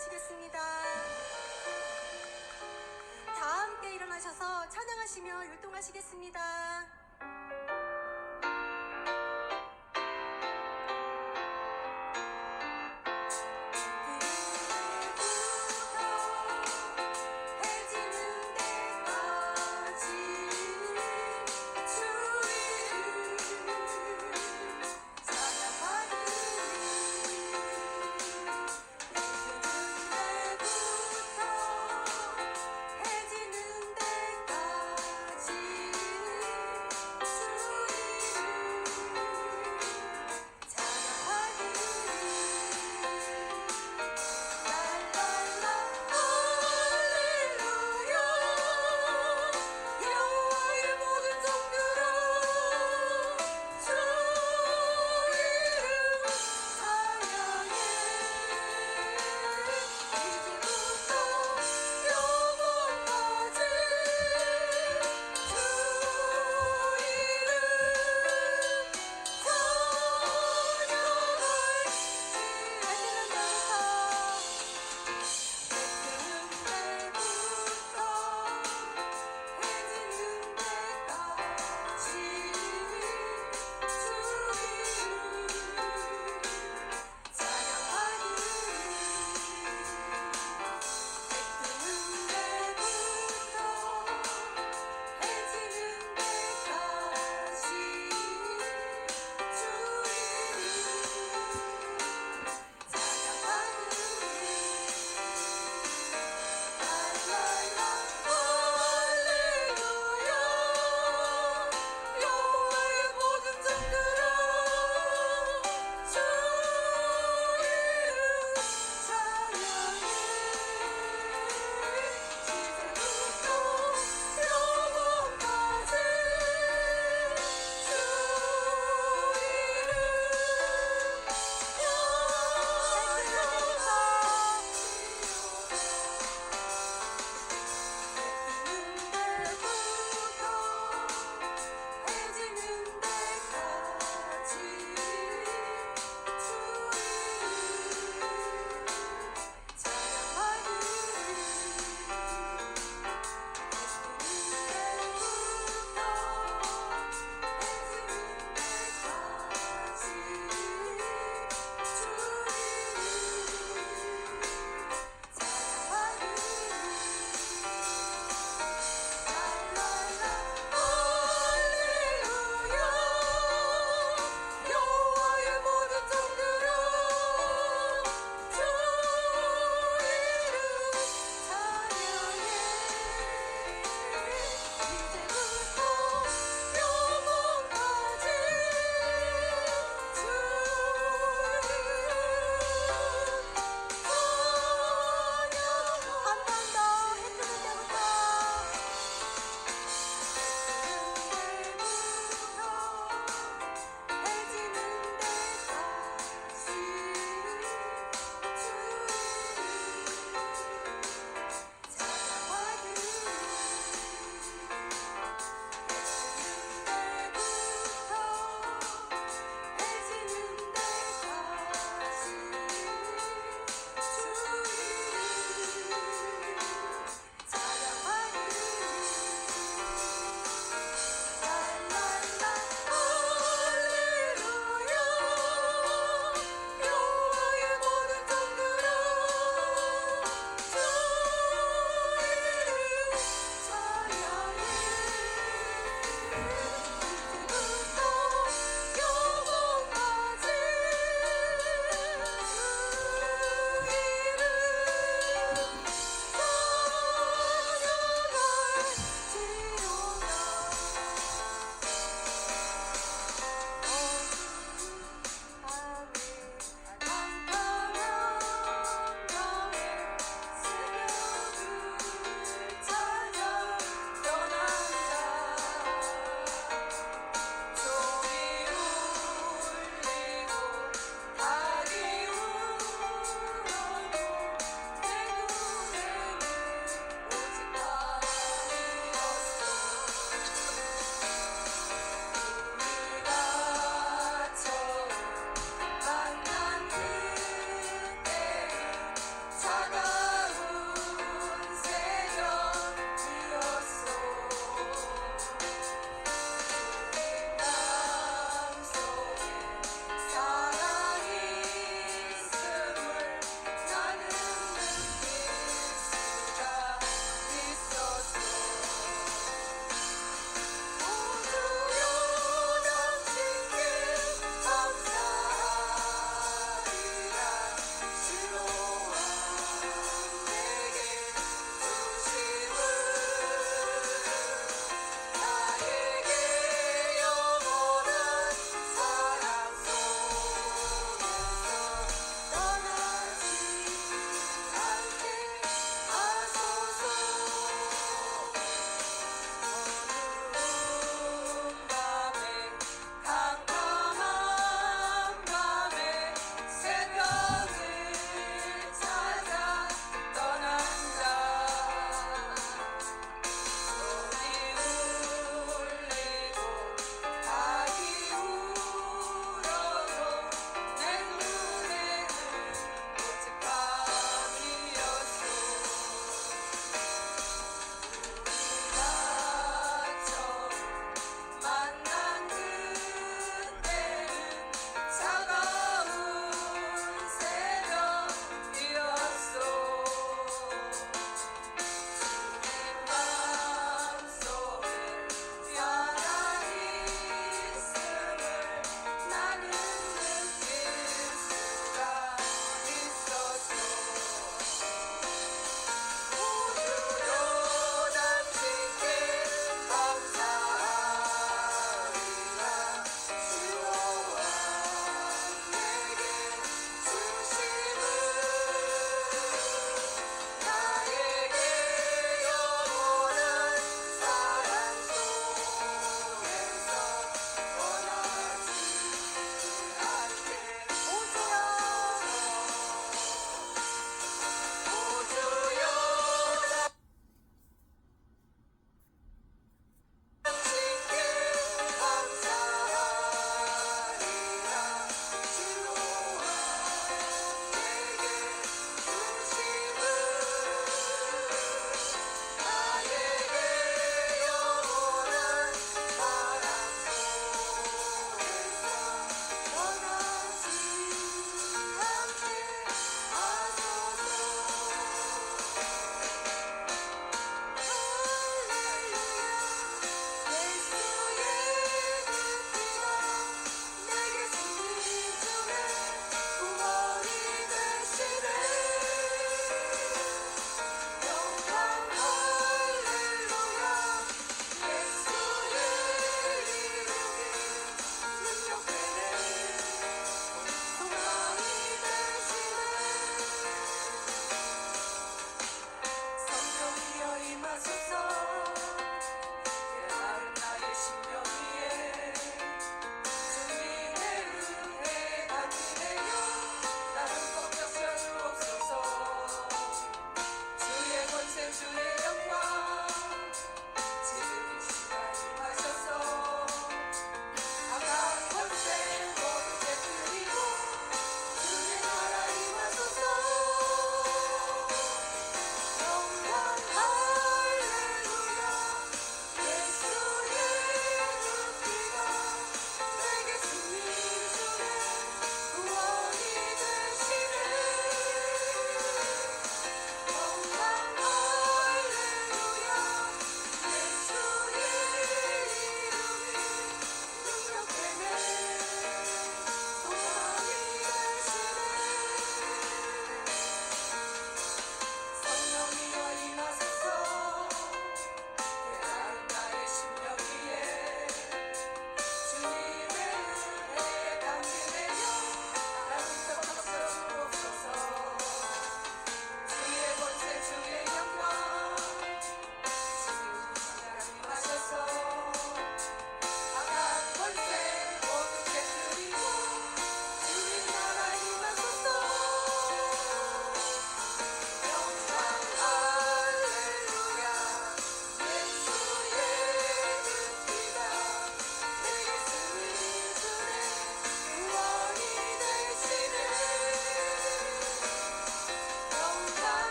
부르시겠습니다. 다 함께 일어나셔서 찬양하시며 율동하시겠습니다.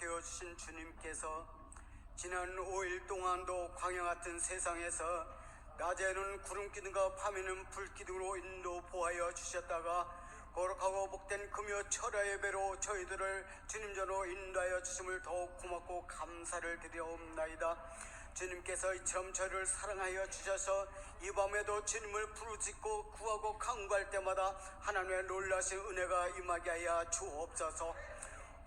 되어주신 주님께서 지난 5일 동안도 광야 같은 세상에서 낮에는 구름 기둥과 밤에는 불 기둥으로 인도 보하여 주셨다가 거룩하고 복된 금요 철야 예배로 저희들을 주님 전으로 인도하여 주심을 더욱 고맙고 감사를 드려옵나이다. 주님께서 이처럼 저희를 사랑하여 주셔서 이 밤에도 주님을 부르짖고 구하고 간구할 때마다 하나님의 놀라신 은혜가 임하게 하여 주옵소서.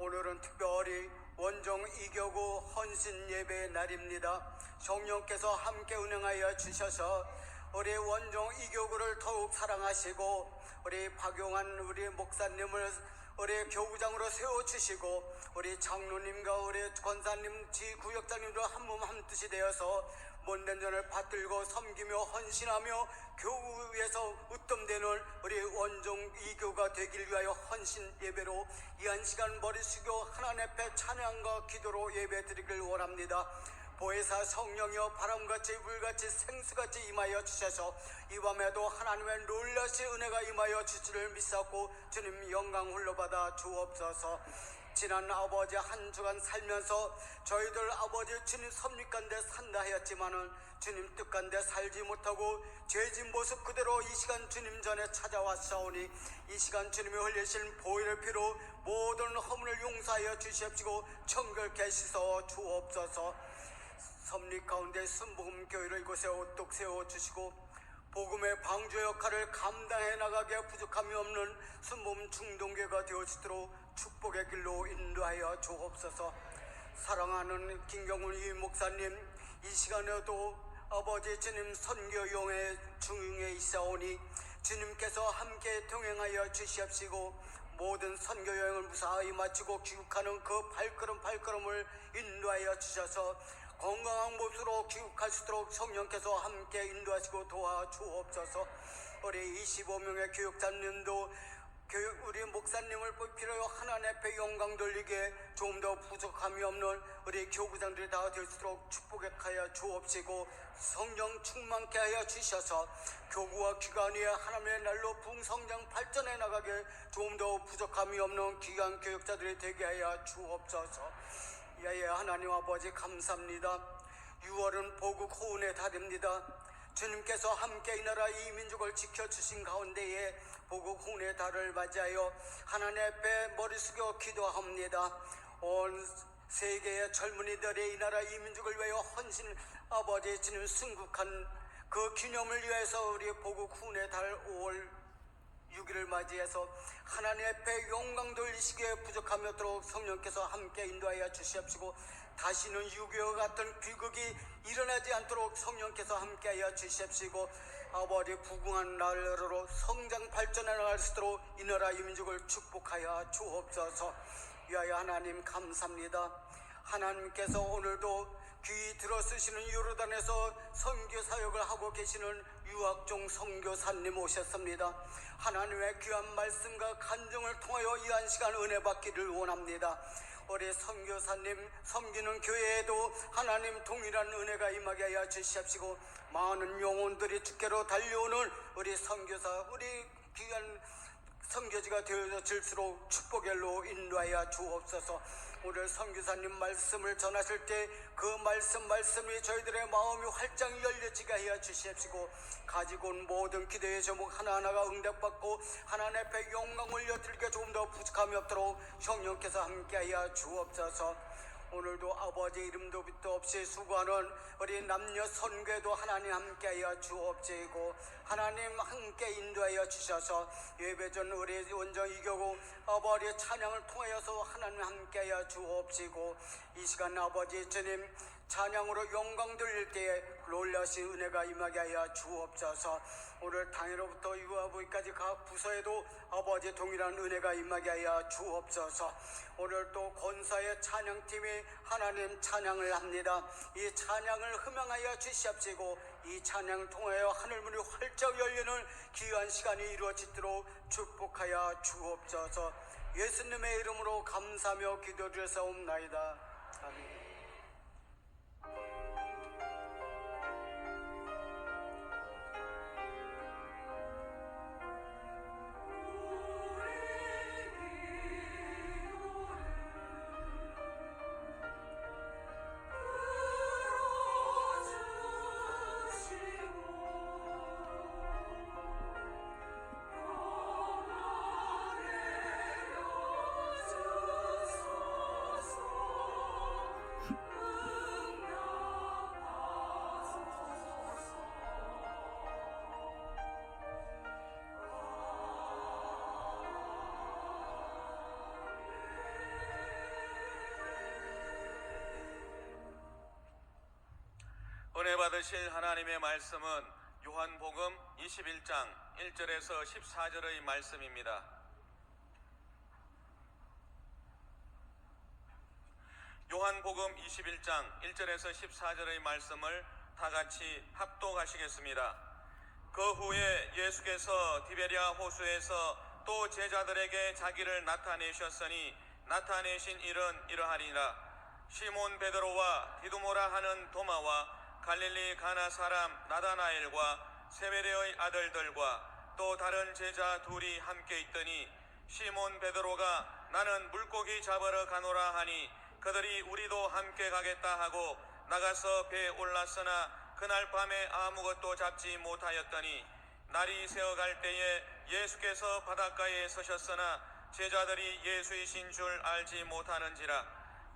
오늘은 특별히 원정 이교구 헌신 예배의 날입니다. 성령께서 함께 운행하여 주셔서 우리 원정 이교구를 더욱 사랑하시고 우리 박용환 우리 목사님을 우리 교구장으로 세워주시고 우리 장로님과 우리 권사님 지구역장님도 한 몸 한 뜻이 되어서 못된 전을 받들고 섬기며 헌신하며 교구에서 으뜸되는 우리 원정 이교가 되길 위하여 헌신 예배로 이 한 시간 머리 숙여 하나님 앞에 찬양과 기도로 예배 드리길 원합니다. 보혜사 성령이여 바람같이 물같이 생수같이 임하여 주셔서 이 밤에도 하나님의 놀라신 은혜가 임하여 주시를 믿사옵고 주님 영광 홀로받아 주옵소서. 지난 아버지 한 주간 살면서 저희들 아버지 주님 섭리간데 산다 하였지만은 주님 뜻간데 살지 못하고 죄진 모습 그대로 이 시간 주님 전에 찾아왔사오니 이 시간 주님이 흘리신 보혈의 피로 모든 허물을 용서하여 주시옵시고 청결케 씻어 주옵소서. 섭리 가운데 순복음 교회를 이곳에 오뚝 세워주시고 복음의 방주 역할을 감당해 나가게 부족함이 없는 순복음 중동교회가 되어지도록 축복의 길로 인도하여 주옵소서. 사랑하는 김경훈 이 목사님 이 시간에도 아버지 주님 선교용의 중에 있사오니 주님께서 함께 동행하여 주시옵시고 모든 선교여행을 무사히 마치고 귀국하는 그 발걸음을 인도하여 주셔서 건강한 모습으로 귀국할 수 있도록 성령께서 함께 인도하시고 도와주옵소서. 우리 25명의 교육자님도 우리 목사님을 필요로 하나님 앞에 영광 돌리게 좀 더 부족함이 없는 우리 교구장들이 다 될 수 있도록 축복하여 주옵시고 성령 충만케 하여 주셔서 교구와 기관이 하나님의 날로 풍성장 발전해 나가게 좀 더 부족함이 없는 귀한 교육자들이 되게 하여 주옵소서. 예, 하나님 아버지 감사합니다. 6월은 보국 호운의 달입니다. 주님께서 함께 이 나라 이 민족을 지켜주신 가운데에 보국 호운의 달을 맞이하여 하나님 앞에 머리 숙여 기도합니다. 온 세계의 젊은이들의 이 나라 이 민족을 위하여 헌신 아버지 주님 순국한 그 기념을 위해서 우리 보국 호운의 달 5월 6일을 맞이해서 하나님 앞에 영광 돌리시기에 부족함이 없도록 성령께서 함께 인도하여 주시옵시고 다시는 6.25 같은 비극이 일어나지 않도록 성령께서 함께하여 주시옵시고 아버지 부궁한 나라로 성장 발전해 나갈 수 있도록 이 나라 이 민족을 축복하여 주옵소서. 위하여 하나님 감사합니다. 하나님께서 오늘도 귀 들어 쓰시는 요르단에서 선교 사역을 하고 계시는 유학종 선교사님 오셨습니다. 하나님의 귀한 말씀과 간증을 통하여 이 한 시간 은혜 받기를 원합니다. 우리 선교사님 섬기는 교회에도 하나님 동일한 은혜가 임하게 하여 주시옵시고 많은 영혼들이 주께로 달려오는 우리 선교사 우리 귀한 선교지가 되어질수록 축복의 일로 인도하여 주옵소서. 오늘 선교사님 말씀을 전하실 때 그 말씀이 저희들의 마음이 활짝 열려지게 하여 주시옵시고 가지고 온 모든 기도의 제목 하나하나가 응답받고 하나님 앞에 영광 올려드리게 조금 더 부족함이 없도록 성령께서 함께하여 주옵소서. 오늘도 아버지 이름도 빛도 없이 수고하는 우리 남녀 선교에도 하나님 함께하여 주옵시고 하나님 함께 인도하여 주셔서 예배전 우리 원정 이교구 아버지의 찬양을 통하여서 하나님 함께하여 주옵시고 이 시간 아버지 주님 찬양으로 영광 돌릴 때에 놀라신 은혜가 임하게 하여 주옵소서. 오늘 당일로부터 유아부까지 각 부서에도 아버지 동일한 은혜가 임하게 하여 주옵소서. 오늘 또 권사의 찬양팀이 하나님 찬양을 합니다. 이 찬양을 흠양하여 주시옵시고 이 찬양을 통하여 하늘문이 활짝 열리는 귀한 시간이 이루어지도록 축복하여 주옵소서. 예수님의 이름으로 감사하며 기도드렸사옵나이다. 아멘. 받으실 하나님의 말씀은 요한복음 21장 1절에서 14절의 말씀입니다. 요한복음 21장 1절에서 14절의 말씀을 다 같이 합독하시겠습니다. 그 후에 예수께서 디베랴 호수에서 또 제자들에게 자기를 나타내셨으니 나타내신 일은 이러하리라. 시몬 베드로와 디두모라 하는 도마와 갈릴리 가나 사람 나다나엘과 세베대의 아들들과 또 다른 제자 둘이 함께 있더니 시몬 베드로가 나는 물고기 잡으러 가노라 하니 그들이 우리도 함께 가겠다 하고 나가서 배에 올랐으나 그날 밤에 아무것도 잡지 못하였더니 날이 새어갈 때에 예수께서 바닷가에 서셨으나 제자들이 예수이신 줄 알지 못하는지라.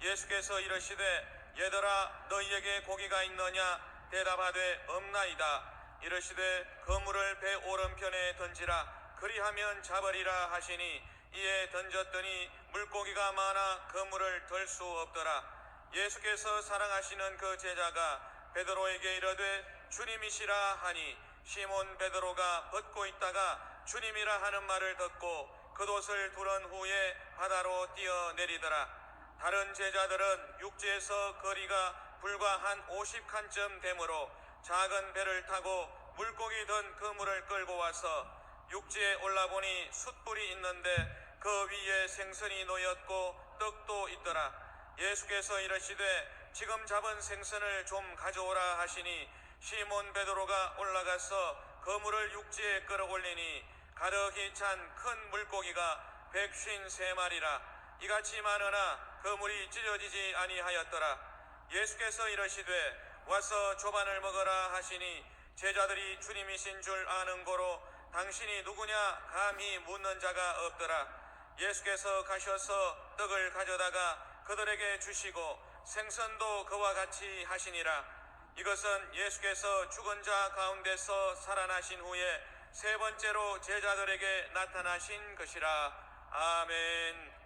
예수께서 이르시되 얘들아 너희에게 고기가 있느냐 대답하되 없나이다. 이르시되 그물을 배 오른편에 던지라 그리하면 잡으리라 하시니 이에 던졌더니 물고기가 많아 그물을 들 수 없더라. 예수께서 사랑하시는 그 제자가 베드로에게 이르되 주님이시라 하니 시몬 베드로가 벗고 있다가 주님이라 하는 말을 듣고 겉옷을 두른 후에 바다로 뛰어내리더라. 다른 제자들은 육지에서 거리가 불과 한 50칸쯤 되므로 작은 배를 타고 물고기 든 그물을 끌고 와서 육지에 올라보니 숯불이 있는데 그 위에 생선이 놓였고 떡도 있더라. 예수께서 이르시되 지금 잡은 생선을 좀 가져오라 하시니 시몬 베드로가 올라가서 그물을 육지에 끌어올리니 가득히 찬 큰 물고기가 153마리라. 이같이 많으나 그물이 찢어지지 아니하였더라. 예수께서 이르시되 와서 조반을 먹으라 하시니 제자들이 주님이신 줄 아는 고로 당신이 누구냐 감히 묻는 자가 없더라. 예수께서 가셔서 떡을 가져다가 그들에게 주시고 생선도 그와 같이 하시니라. 이것은 예수께서 죽은 자 가운데서 살아나신 후에 세 번째로 제자들에게 나타나신 것이라. 아멘.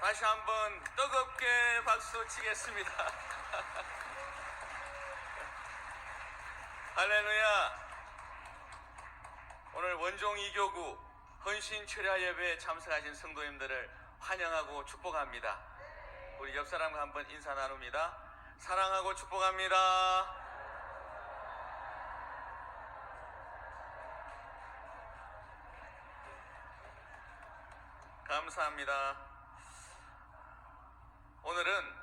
다시 한번 뜨겁게 박수 치겠습니다. 할렐루야. 오늘 원종 2교구 헌신 철야 예배에 참석하신 성도님들을 환영하고 축복합니다. 우리 옆 사람과 한번 인사 나눕니다. 사랑하고 축복합니다. 감사합니다. 오늘은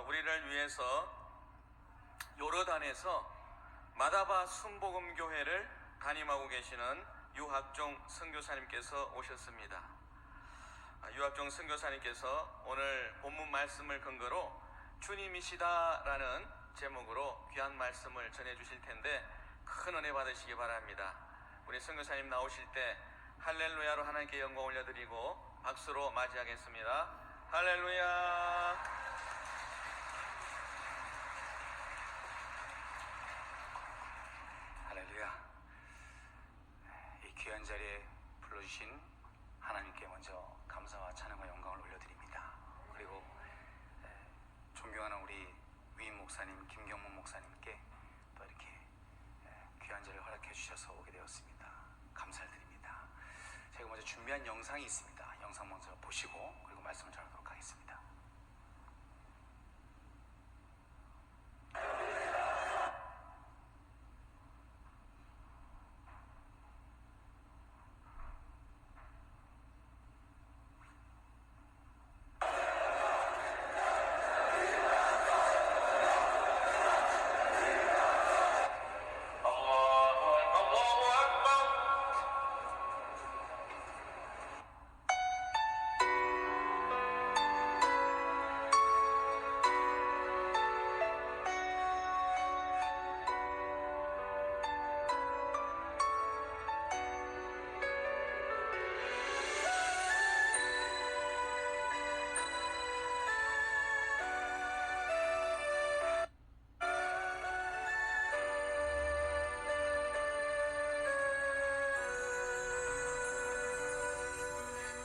우리를 위해서 요르단에서 마다바 순복음교회를 담임하고 계시는 유학종 선교사님께서 오셨습니다. 유학종 선교사님께서 오늘 본문 말씀을 근거로 주님이시다라는 제목으로 귀한 말씀을 전해주실 텐데 큰 은혜 받으시기 바랍니다. 우리 선교사님 나오실 때 할렐루야로 하나님께 영광 올려드리고 박수로 맞이하겠습니다. 할렐루야. 할렐루야. 이 귀한 자리에 불러주신 하나님께 먼저 감사와 찬양과 영광을 올려드립니다. 그리고 존경하는 우리 위임 목사님, 김경문 목사님께 또 이렇게 귀한 자리를 허락해 주셔서 오게 되었습니다. 감사를 드립니다. 제가 먼저 준비한 영상이 있습니다. 영상 먼저 보시고 그리고 말씀을 전하도록 하겠습니다.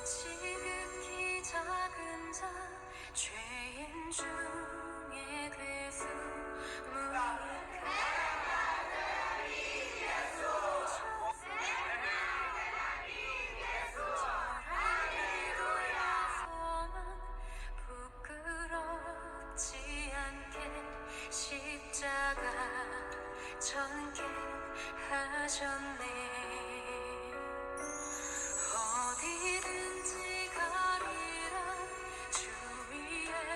지극히 작은 자 죄인 중에 괴수 부끄럽지 않게 십자가 전개 하셨네. 어디든지 가리라 주 위에 하는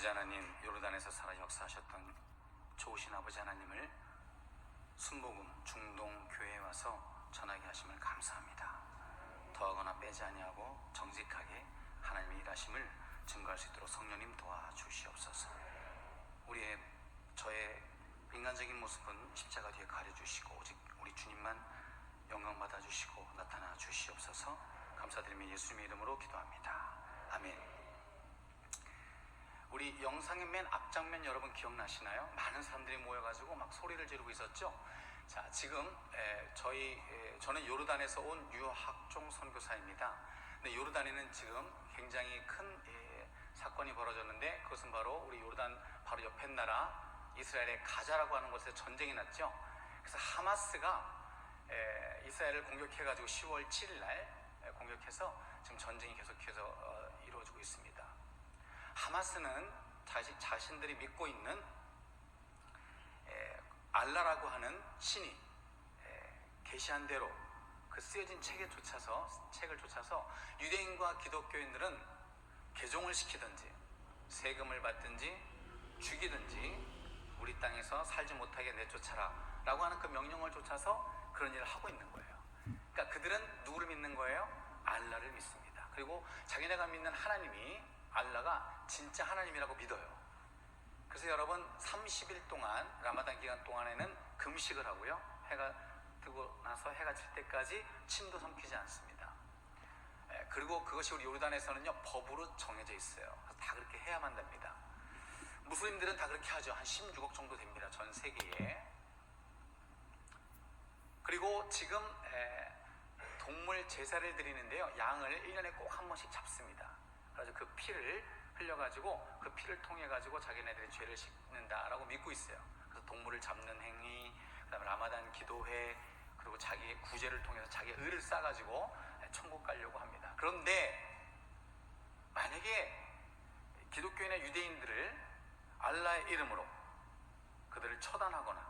아버지 하나님, 요르단에서 살아 역사하셨던 좋으신 아버지 하나님을 순복음 중동 교회에 와서 전하게 하심을 감사합니다. 더하거나 빼지 아니하고 정직하게 하나님의 일하심을 증거할 수 있도록 성령님 도와주시옵소서. 저의 인간적인 모습은 십자가 뒤에 가려주시고 오직 우리 주님만 영광 받아주시고 나타나 주시옵소서. 감사드리며 예수님의 이름으로 기도합니다. 아멘. 우리 영상의 맨 앞장면 여러분 기억나시나요? 많은 사람들이 모여가지고 막 소리를 지르고 있었죠. 자, 지금 저는 요르단에서 온 유학종 선교사입니다. 근데 요르단에는 지금 굉장히 큰 사건이 벌어졌는데, 그것은 바로 우리 요르단 바로 옆에 나라 이스라엘의 가자라고 하는 곳에서 전쟁이 났죠. 그래서 하마스가 이스라엘을 공격해가지고 10월 7일 날 공격해서 지금 전쟁이 계속해서 이루어지고 있습니다. 하마스는 자신들이 믿고 있는 알라라고 하는 신이 계시한 대로 그 쓰여진 책을 쫓아서 유대인과 기독교인들은 개종을 시키든지 세금을 받든지 죽이든지 우리 땅에서 살지 못하게 내쫓아라 라고 하는 그 명령을 쫓아서 그런 일을 하고 있는 거예요. 그러니까 그들은 누구를 믿는 거예요? 알라를 믿습니다. 그리고 자기네가 믿는 하나님이 알라가 진짜 하나님이라고 믿어요. 그래서 여러분 30일 동안 라마단 기간 동안에는 금식을 하고요, 해가 뜨고 나서 해가 질 때까지 침도 삼키지 않습니다. 그리고 그것이 우리 요르단에서는요 법으로 정해져 있어요. 그래서 다 그렇게 해야만 됩니다. 무슬림들은 다 그렇게 하죠. 한 16억 정도 됩니다, 전 세계에. 그리고 지금 동물 제사를 드리는데요, 양을 1년에 꼭 한 번씩 잡습니다. 그래서 그 피를 흘려가지고 그 피를 통해가지고 자기네들의 죄를 씻는다라고 믿고 있어요. 그래서 동물을 잡는 행위, 그 다음에 라마단 기도회, 그리고 자기의 구제를 통해서 자기의 의를 쌓아가지고 천국 가려고 합니다. 그런데 만약에 기독교인의 유대인들을 알라의 이름으로 그들을 처단하거나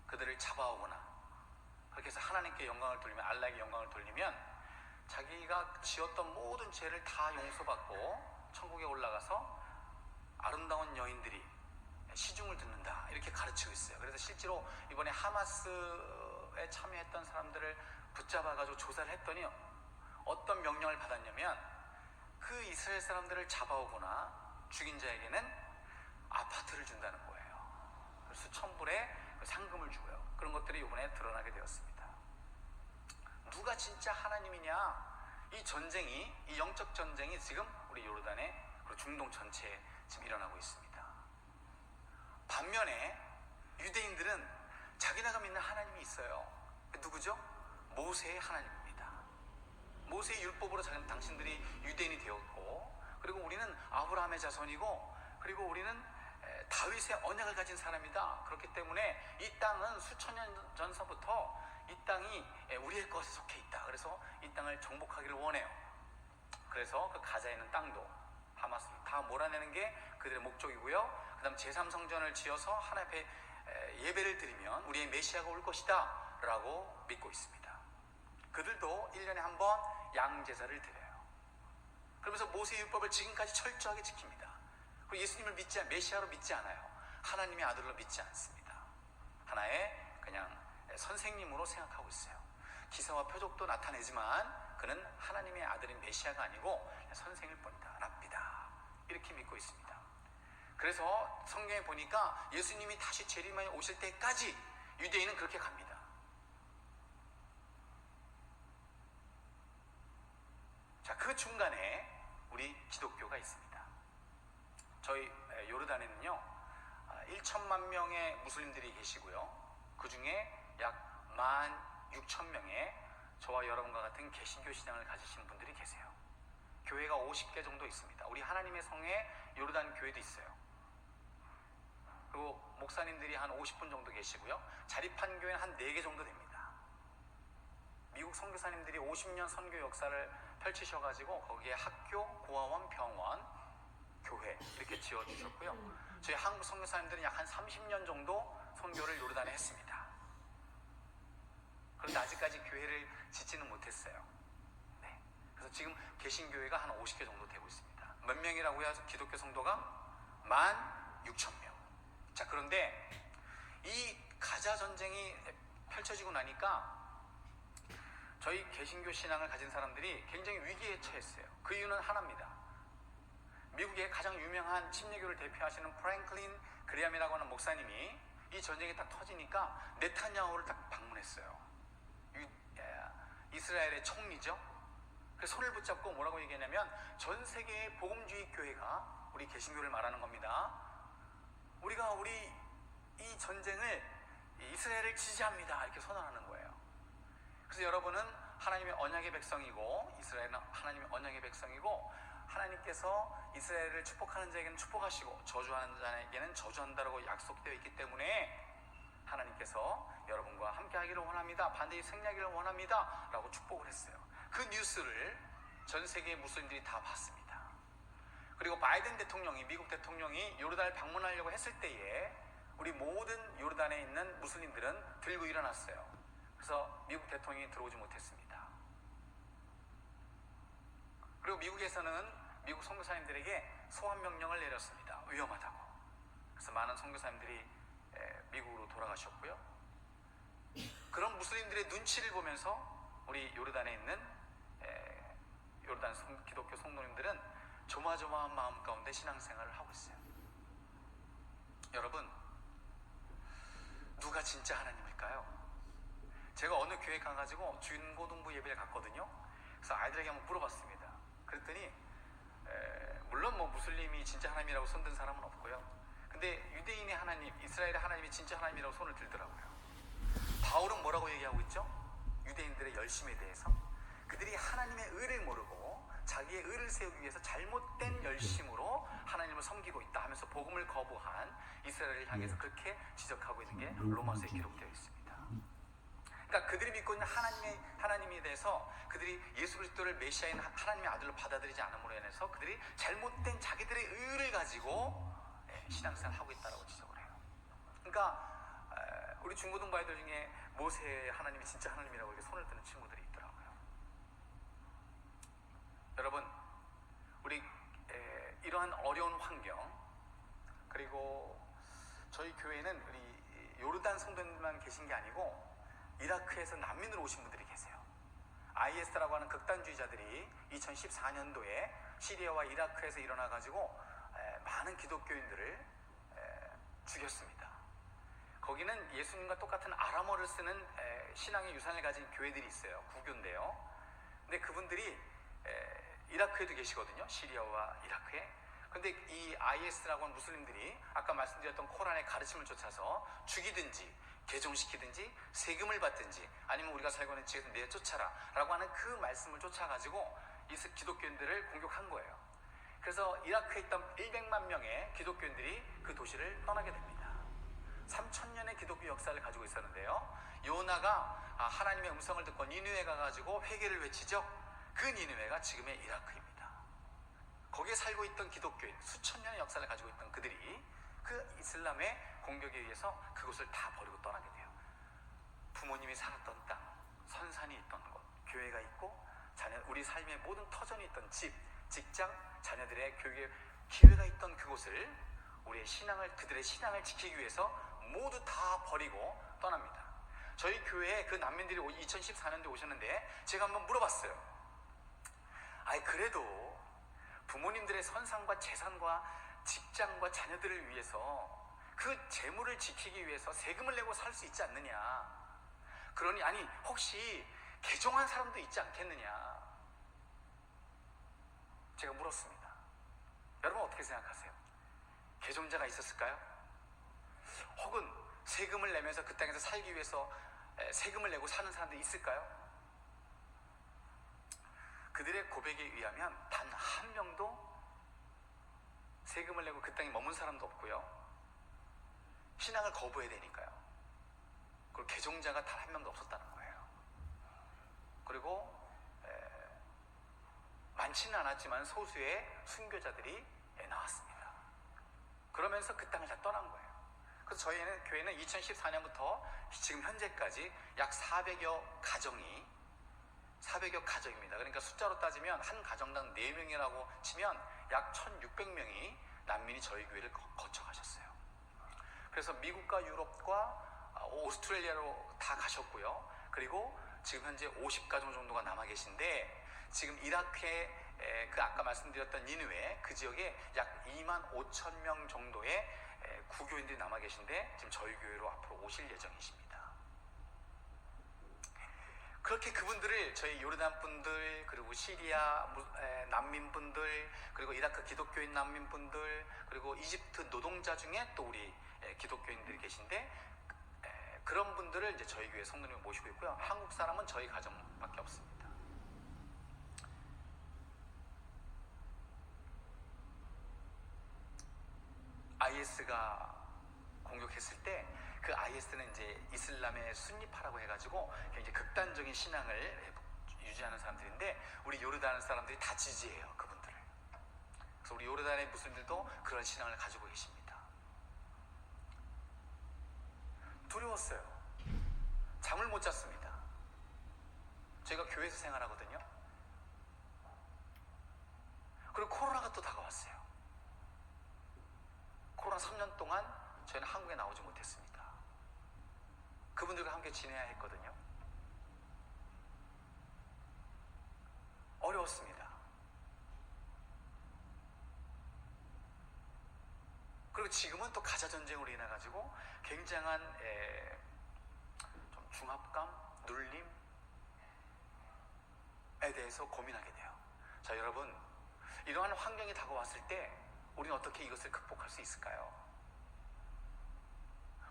그들을 잡아오거나 그렇게 해서 하나님께 영광을 돌리면, 알라에게 영광을 돌리면 자기가 지었던 모든 죄를 다 용서받고 천국에 올라가서 아름다운 여인들이 시중을 듣는다, 이렇게 가르치고 있어요. 그래서 실제로 이번에 하마스에 참여했던 사람들을 붙잡아가지고 조사를 했더니 어떤 명령을 받았냐면, 그 이스라엘 사람들을 잡아오거나 죽인 자에게는 아파트를 준다는 거예요. 수천 불의 상금을 주고요. 그런 것들이 이번에 드러나게 되었습니다. 누가 진짜 하나님이냐? 이 전쟁이, 이 영적 전쟁이 지금 우리 요르단의 그리고 중동 전체에 지금 일어나고 있습니다. 반면에 유대인들은 자기네가 믿는 하나님이 있어요. 누구죠? 모세의 하나님입니다. 모세의 율법으로 당신들이 유대인이 되었고, 그리고 우리는 아브라함의 자손이고, 그리고 우리는 다윗의 언약을 가진 사람이다. 그렇기 때문에 이 땅은 수천 년 전서부터 이 땅이 우리의 것에 속해 있다. 그래서 이 땅을 정복하기를 원해요. 그래서 그 가자에 있는 땅도 하마스를 다 몰아내는 게 그들의 목적이고요. 그 다음 제3성전을 지어서 하나님 앞에 예배를 드리면 우리의 메시아가 올 것이다 라고 믿고 있습니다. 그들도 1년에 한 번 양제사를 드려요. 그러면서 모세의 율법을 지금까지 철저하게 지킵니다. 그리고 예수님을 메시아로 믿지 않아요. 하나님의 아들로 믿지 않습니다. 하나의 그냥 선생님으로 생각하고 있어요. 기사와 표적도 나타내지만 그는 하나님의 아들인 메시아가 아니고 선생일 뿐이다, 랍비다, 이렇게 믿고 있습니다. 그래서 성경에 보니까 예수님이 다시 재림하여 오실 때까지 유대인은 그렇게 갑니다. 자, 그 중간에 우리 기독교가 있습니다. 저희 요르단에는요 1천만 명의 무슬림들이 계시고요, 그 중에 약 16,000명의 저와 여러분과 같은 개신교 신앙을 가지신 분들이 계세요. 교회가 50개 정도 있습니다. 우리 하나님의 성에 요르단 교회도 있어요. 그리고 목사님들이 한 50분 정도 계시고요, 자립한 교회는 한 4개 정도 됩니다. 미국 선교사님들이 50년 선교 역사를 펼치셔가지고 거기에 학교, 고아원, 병원, 교회 이렇게 지어주셨고요. 저희 한국 선교사님들은 약 한 30년 정도 선교를 요르단에 했습니다. 그런데 아직까지 교회를 짓지는 못했어요. 네. 그래서 지금 개신교회가 한 50개 정도 되고 있습니다. 몇 명이라고요? 기독교 성도가 16,000명. 자, 그런데 이 가자 전쟁이 펼쳐지고 나니까 저희 개신교 신앙을 가진 사람들이 굉장히 위기에 처했어요. 그 이유는 하나입니다. 미국의 가장 유명한 침례교를 대표하시는 프랭클린 그레함이라고 하는 목사님이 이 전쟁이 딱 터지니까 네타냐후를 딱 방문했어요. 이스라엘의 총리죠. 그 손을 붙잡고 뭐라고 얘기했냐면, 전 세계의 복음주의 교회가, 우리 개신교를 말하는 겁니다, 우리가 이 전쟁을, 이스라엘을 지지합니다, 이렇게 선언하는 거예요. 그래서 여러분은 하나님의 언약의 백성이고, 이스라엘은 하나님의 언약의 백성이고, 하나님께서 이스라엘을 축복하는 자에게는 축복하시고 저주하는 자에게는 저주한다라고 약속되어 있기 때문에 하나님께서 여러분과 함께 하기를 원합니다, 반드시 승리하기를 원합니다 라고 축복을 했어요. 그 뉴스를 전 세계의 무슬림들이 다 봤습니다. 그리고 바이든 대통령이, 미국 대통령이 요르단을 방문하려고 했을 때에 우리 모든 요르단에 있는 무슬림들은 들고 일어났어요. 그래서 미국 대통령이 들어오지 못했습니다. 그리고 미국에서는 미국 선교사님들에게 소환 명령을 내렸습니다. 위험하다고. 그래서 많은 선교사님들이 미국으로 돌아가셨고요. 그런 무슬림들의 눈치를 보면서 우리 요르단에 있는 요르단 기독교 성도님들은 조마조마한 마음 가운데 신앙생활을 하고 있어요. 여러분, 누가 진짜 하나님일까요? 제가 어느 교회 가가지고 중고등부 예배를 갔거든요. 그래서 아이들에게 한번 물어봤습니다. 그랬더니 물론 뭐 무슬림이 진짜 하나님이라고 손든 사람은 없고요. 근데 유대인의 하나님, 이스라엘의 하나님이 진짜 하나님이라고 손을 들더라고요. 바울은 뭐라고 얘기하고 있죠? 유대인들의 열심에 대해서, 그들이 하나님의 의를 모르고 자기의 의를 세우기 위해서 잘못된 열심으로 하나님을 섬기고 있다 하면서 복음을 거부한 이스라엘을 향해서 그렇게 지적하고 있는 게 로마서에 기록되어 있습니다. 그러니까 그들이 믿고 있는 하나님에 대해서 그들이 예수 그리스도를 메시아인 하나님의 아들로 받아들이지 않음으로 인해서 그들이 잘못된 자기들의 의를 가지고 신앙생활을 하고 있다고 지적을 해요. 그러니까 우리 중고등부 아이들 중에 모세 하나님이 진짜 하나님이라고 이렇게 손을 드는 친구들이 있더라고요. 여러분, 우리 이러한 어려운 환경, 그리고 저희 교회는 우리 요르단 성도님만 계신 게 아니고 이라크에서 난민으로 오신 분들이 계세요. IS라고 하는 극단주의자들이 2014년도에 시리아와 이라크에서 일어나가지고 많은 기독교인들을 죽였습니다. 거기는 예수님과 똑같은 아람어를 쓰는 신앙의 유산을 가진 교회들이 있어요. 구교인데요. 근데 그분들이 이라크에도 계시거든요. 시리아와 이라크에. 근데 이 IS라고 하는 무슬림들이 아까 말씀드렸던 코란의 가르침을 쫓아서 죽이든지 개종시키든지 세금을 받든지 아니면 우리가 살고 있는 지역에서 내쫓아라 라고 하는 그 말씀을 쫓아가지고 이 기독교인들을 공격한 거예요. 그래서 이라크에 있던 100만 명의 기독교인들이 그 도시를 떠나게 됩니다. 3000년의 기독교 역사를 가지고 있었는데요, 요나가 하나님의 음성을 듣고 니느웨에 가가지고 회개를 외치죠. 그 니느웨가 지금의 이라크입니다. 거기에 살고 있던 기독교인, 수천 년의 역사를 가지고 있던 그들이 그 이슬람의 공격에 의해서 그곳을 다 버리고 떠나게 돼요. 부모님이 살았던 땅, 선산이 있던 곳, 교회가 있고 우리 삶의 모든 터전이 있던 집, 직장, 자녀들의 교육의 기회가 있던 그곳을 그들의 신앙을 지키기 위해서 모두 다 버리고 떠납니다. 저희 교회에 그 난민들이 2014년도에 오셨는데 제가 한번 물어봤어요. 그래도 부모님들의 선상과 재산과 직장과 자녀들을 위해서 그 재물을 지키기 위해서 세금을 내고 살 수 있지 않느냐. 그러니 혹시 개종한 사람도 있지 않겠느냐. 제가 물었습니다. 여러분 어떻게 생각하세요? 개종자가 있었을까요? 혹은 세금을 내면서 그 땅에서 살기 위해서 세금을 내고 사는 사람들이 있을까요? 그들의 고백에 의하면 단 한 명도 세금을 내고 그 땅에 머문 사람도 없고요. 신앙을 거부해야 되니까요. 그리고 개종자가 단 한 명도 없었다는 거예요. 그리고 많지는 않았지만 소수의 순교자들이 나왔습니다. 그러면서 그 땅을 다 떠난 거예요. 그래서 저희는 교회는 2014년부터 지금 현재까지 약 400여 가정입니다. 그러니까 숫자로 따지면 한 가정당 4명이라고 치면 약 1600명이 난민이 저희 교회를 거쳐가셨어요. 그래서 미국과 유럽과 오스트레일리아로 다 가셨고요. 그리고 지금 현재 50가정 정도가 남아 계신데, 지금 이라크의 그 아까 말씀드렸던 니느웨 그 지역에 약 2만 5천 명 정도의 구교인들이 남아 계신데, 지금 저희 교회로 앞으로 오실 예정이십니다. 그렇게 그분들을 저희 요르단 분들, 그리고 시리아 난민분들, 그리고 이라크 기독교인 난민분들, 그리고 이집트 노동자 중에 또 우리 기독교인들이 계신데, 그런 분들을 이제 저희 교회 성도님을 모시고 있고요. 한국 사람은 저희 가정밖에 없습니다. IS가 공격했을 때 그 IS는 이제 이슬람의 순니파라고 해가지고 굉장히 극단적인 신앙을 유지하는 사람들인데, 우리 요르단 사람들이 다 지지해요, 그분들을. 그래서 우리 요르단의 무슬림들도 그런 신앙을 가지고 계십니다. 두려웠어요. 잠을 못 잤습니다. 저희가 교회에서 생활하거든요. 그리고 코로나가 또 다가왔어요. 코로나 3년 동안 저희는 한국에 나오지 못했습니다. 그분들과 함께 지내야 했거든요. 어려웠습니다. 그리고 지금은 또 가자 전쟁으로 인해 가지고 굉장한 좀 중압감, 눌림에 대해서 고민하게 돼요. 자, 여러분, 이러한 환경이 다가왔을 때 우리는 어떻게 이것을 극복할 수 있을까요?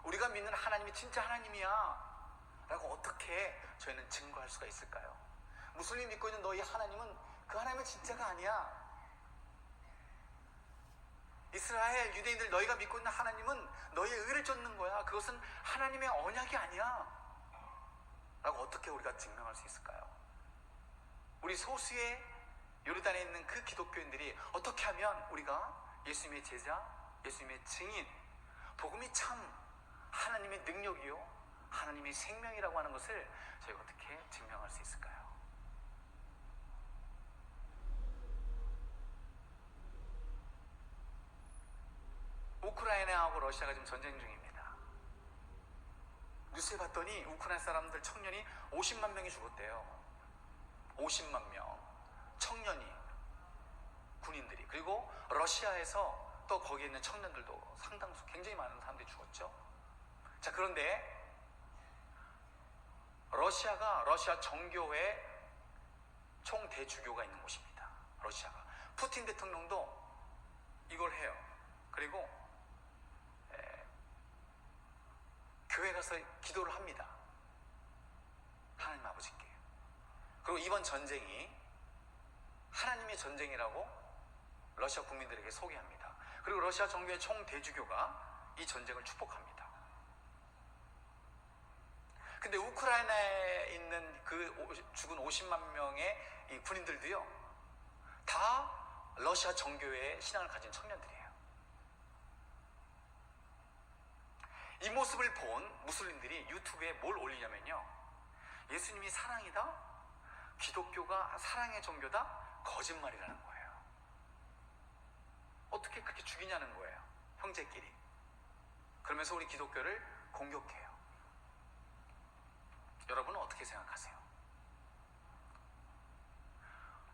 우리가 믿는 하나님이 진짜 하나님이야 라고 어떻게 저희는 증거할 수가 있을까요? 무슬림 믿고 있는 너희 하나님은 그 하나님은 진짜가 아니야. 이스라엘 유대인들, 너희가 믿고 있는 하나님은 너희의 의를 쫓는 거야. 그것은 하나님의 언약이 아니야 라고 어떻게 우리가 증명할 수 있을까요? 우리 소수의 요르단에 있는 그 기독교인들이 어떻게 하면 우리가 예수님의 제자, 예수님의 증인, 복음이 참 하나님의 능력이요, 하나님의 생명이라고 하는 것을 저희가 어떻게 증명할 수 있을까요? 우크라이나하고 러시아가 지금 전쟁 중입니다. 뉴스에 봤더니 우크라이나 사람들 청년이 50만 명이 죽었대요. 50만 명 청년이, 군인들이. 그리고 러시아에서 또 거기에 있는 청년들도 상당수, 굉장히 많은 사람들이 죽었죠. 자, 그런데 러시아 정교회 총대주교가 있는 곳입니다. 러시아가. 푸틴 대통령도 이걸 해요. 그리고 교회 가서 기도를 합니다. 하나님 아버지께. 그리고 이번 전쟁이 하나님의 전쟁이라고 러시아 국민들에게 소개합니다. 그리고 러시아 정교회 총대주교가 이 전쟁을 축복합니다. 근데 우크라이나에 있는 그 죽은 50만 명의 이 군인들도요, 다 러시아 정교회의 신앙을 가진 청년들이에요. 이 모습을 본 무슬림들이 유튜브에 뭘 올리냐면요, 예수님이 사랑이다, 기독교가 사랑의 종교다, 거짓말이라는 거예요. 어떻게 그렇게 죽이냐는 거예요, 형제끼리. 그러면서 우리 기독교를 공격해요. 여러분은 어떻게 생각하세요?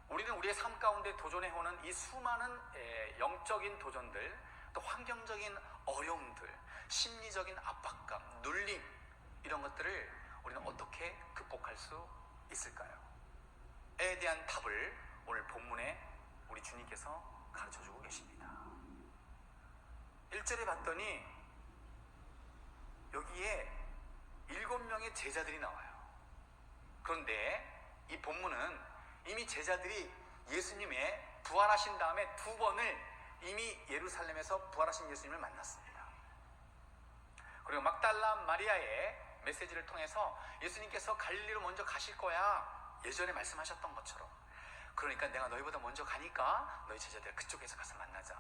우리는 우리의 삶 가운데 도전해오는 이 수많은 영적인 도전들, 또 환경적인 어려움들, 심리적인 압박감, 눌림, 이런 것들을 우리는 어떻게 극복할 수 있을까요? 에 대한 답을 오늘 본문에 우리 주님께서 가르쳐주고 계십니다. 1절에 봤더니 여기에 7명의 제자들이 나와요. 그런데 이 본문은 이미 제자들이 예수님의 부활하신 다음에 2번을 이미 예루살렘에서 부활하신 예수님을 만났습니다. 그리고 막달라 마리아의 메시지를 통해서 예수님께서 갈릴리로 먼저 가실 거야, 예전에 말씀하셨던 것처럼. 그러니까 내가 너희보다 먼저 가니까 너희 제자들 그쪽에서 가서 만나자,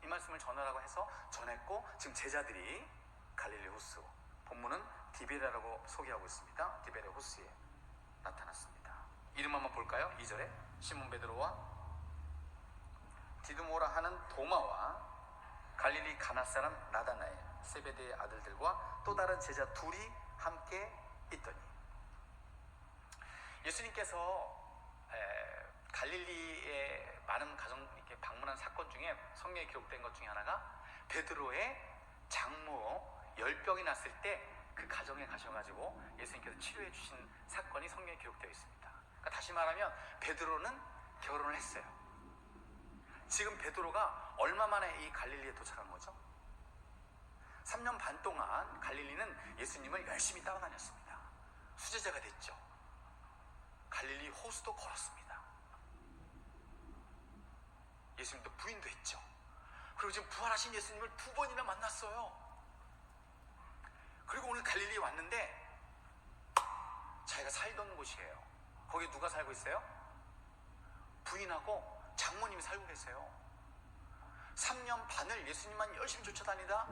이 말씀을 전하라고 해서 전했고, 지금 제자들이 갈릴리 호수, 본문은 디베라라고 소개하고 있습니다. 디베라 호수에 나타났습니다. 이름 한번 볼까요? 2절에 시몬 베드로와 디두모라 하는 도마와 갈릴리 가나 사람 나다나엘 세베대의 아들들과 또 다른 제자 둘이 함께 있더니 예수님께서 갈릴리의 많은 가정 이렇게 방문한 사건 중에 성경에 기록된 것 중에 하나가 베드로의 장모 열병이 났을 때 그 가정에 가셔가지고 예수님께서 치료해 주신 사건이 성경에 기록되어 있습니다. 그러니까 다시 말하면 베드로는 결혼을 했어요. 지금 베드로가 얼마 만에 이 갈릴리에 도착한 거죠? 3년 반 동안 갈릴리는 예수님을 열심히 따라다녔습니다. 수제자가 됐죠. 갈릴리 호수도 걸었습니다. 예수님도 부인도 했죠. 그리고 지금 부활하신 예수님을 2번이나 만났어요. 그리고 오늘 갈릴리에 왔는데 자기가 살던 곳이에요. 거기 누가 살고 있어요? 부인하고 장모님이 살고 계세요. 3년 반을 예수님만 열심히 쫓아다니다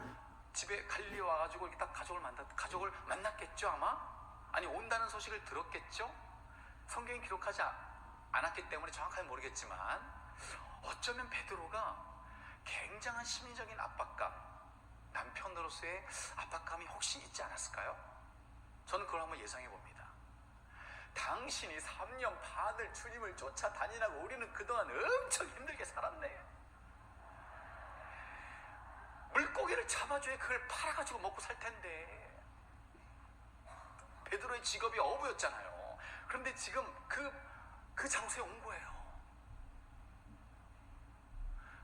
집에 갈릴리에 와가지고 이렇게 딱 가족을 만났겠죠 아마? 아니 온다는 소식을 들었겠죠? 성경이 기록하지 않았기 때문에 정확하게 모르겠지만 어쩌면 베드로가 굉장한 심리적인 압박감, 남편으로서의 압박감이 혹시 있지 않았을까요? 저는 그걸 한번 예상해 봅니다. 당신이 3년 반을 주님을 쫓아다니라고 우리는 그동안 엄청 힘들게 살았네. 물고기를 잡아줘야 그걸 팔아가지고 먹고 살 텐데. 베드로의 직업이 어부였잖아요. 그런데 지금 그 장소에 온 거예요.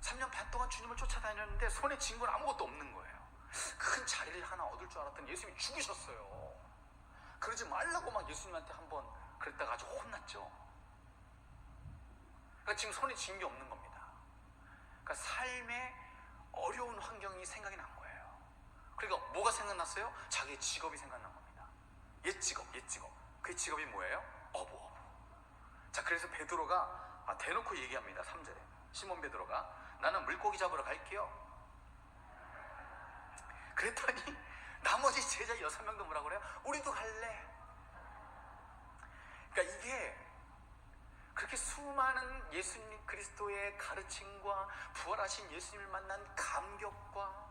3년 반 동안 주님을 쫓아다녔는데 손에 쥔 건 아무것도 없는 거예요. 큰 자리를 하나 얻을 줄 알았더니 예수님이 죽으셨어요. 그러지 말라고 막 예수님한테 한번 그랬다가 아주 혼났죠. 그러니까 지금 손에 쥔 게 없는 겁니다. 그러니까 삶의 어려운 환경이 생각이 난 거예요. 그러니까 뭐가 생각났어요? 자기의 직업이 생각난 겁니다. 옛 직업. 그 직업이 뭐예요? 어부. 자, 그래서 베드로가 대놓고 얘기합니다. 3절에 시몬 베드로가 나는 물고기 잡으러 갈게요. 그랬더니 나머지 제자 6명도 뭐라 그래요? 우리도 갈래. 그러니까 이게 그렇게 수많은 예수님 그리스도의 가르침과 부활하신 예수님을 만난 감격과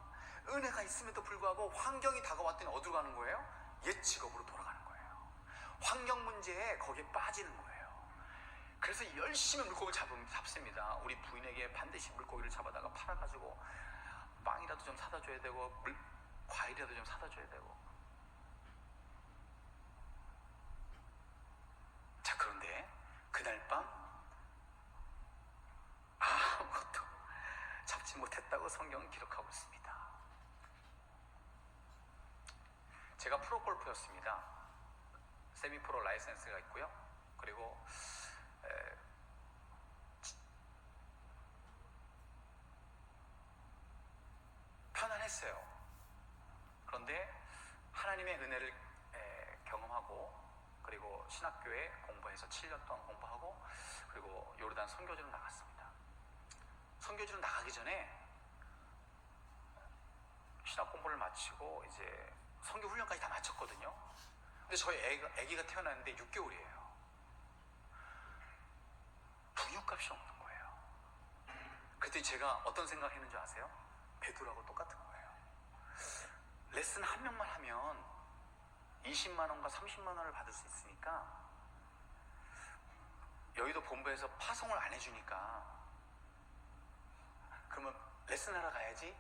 은혜가 있음에도 불구하고 환경이 다가왔더니 어디로 가는 거예요? 옛 직업으로 돌아가는 거예요. 환경 문제에 거기에 빠지는 거예요. 그래서 열심히 물고기를 잡습니다. 우리 부인에게 반드시 물고기를 잡아다가 팔아가지고 빵이라도 좀 사다 줘야 되고 과일이라도 좀 사다 줘야 되고. 자, 그런데 그날 밤 아무것도 잡지 못했다고 성경은 기록하고 있습니다. 제가 프로골퍼였습니다. 세미프로 라이센스가 있고요. 그리고 편안했어요. 그런데 하나님의 은혜를 경험하고 그리고 신학교에 공부해서 7년 동안 공부하고 그리고 요르단 선교지로 나갔습니다. 선교지로 나가기 전에 신학 공부를 마치고 이제 선교 훈련까지 다 마쳤거든요. 근데 저희 아기가 태어났는데 6개월이에요. 분유값이 없는 거예요. 그때 제가 어떤 생각 했는 줄 아세요? 베드로하고 똑같은 거예요. 레슨 한 명만 하면 20만 원과 30만 원을 받을 수 있으니까 여의도 본부에서 파송을 안 해주니까 그러면 레슨하러 가야지.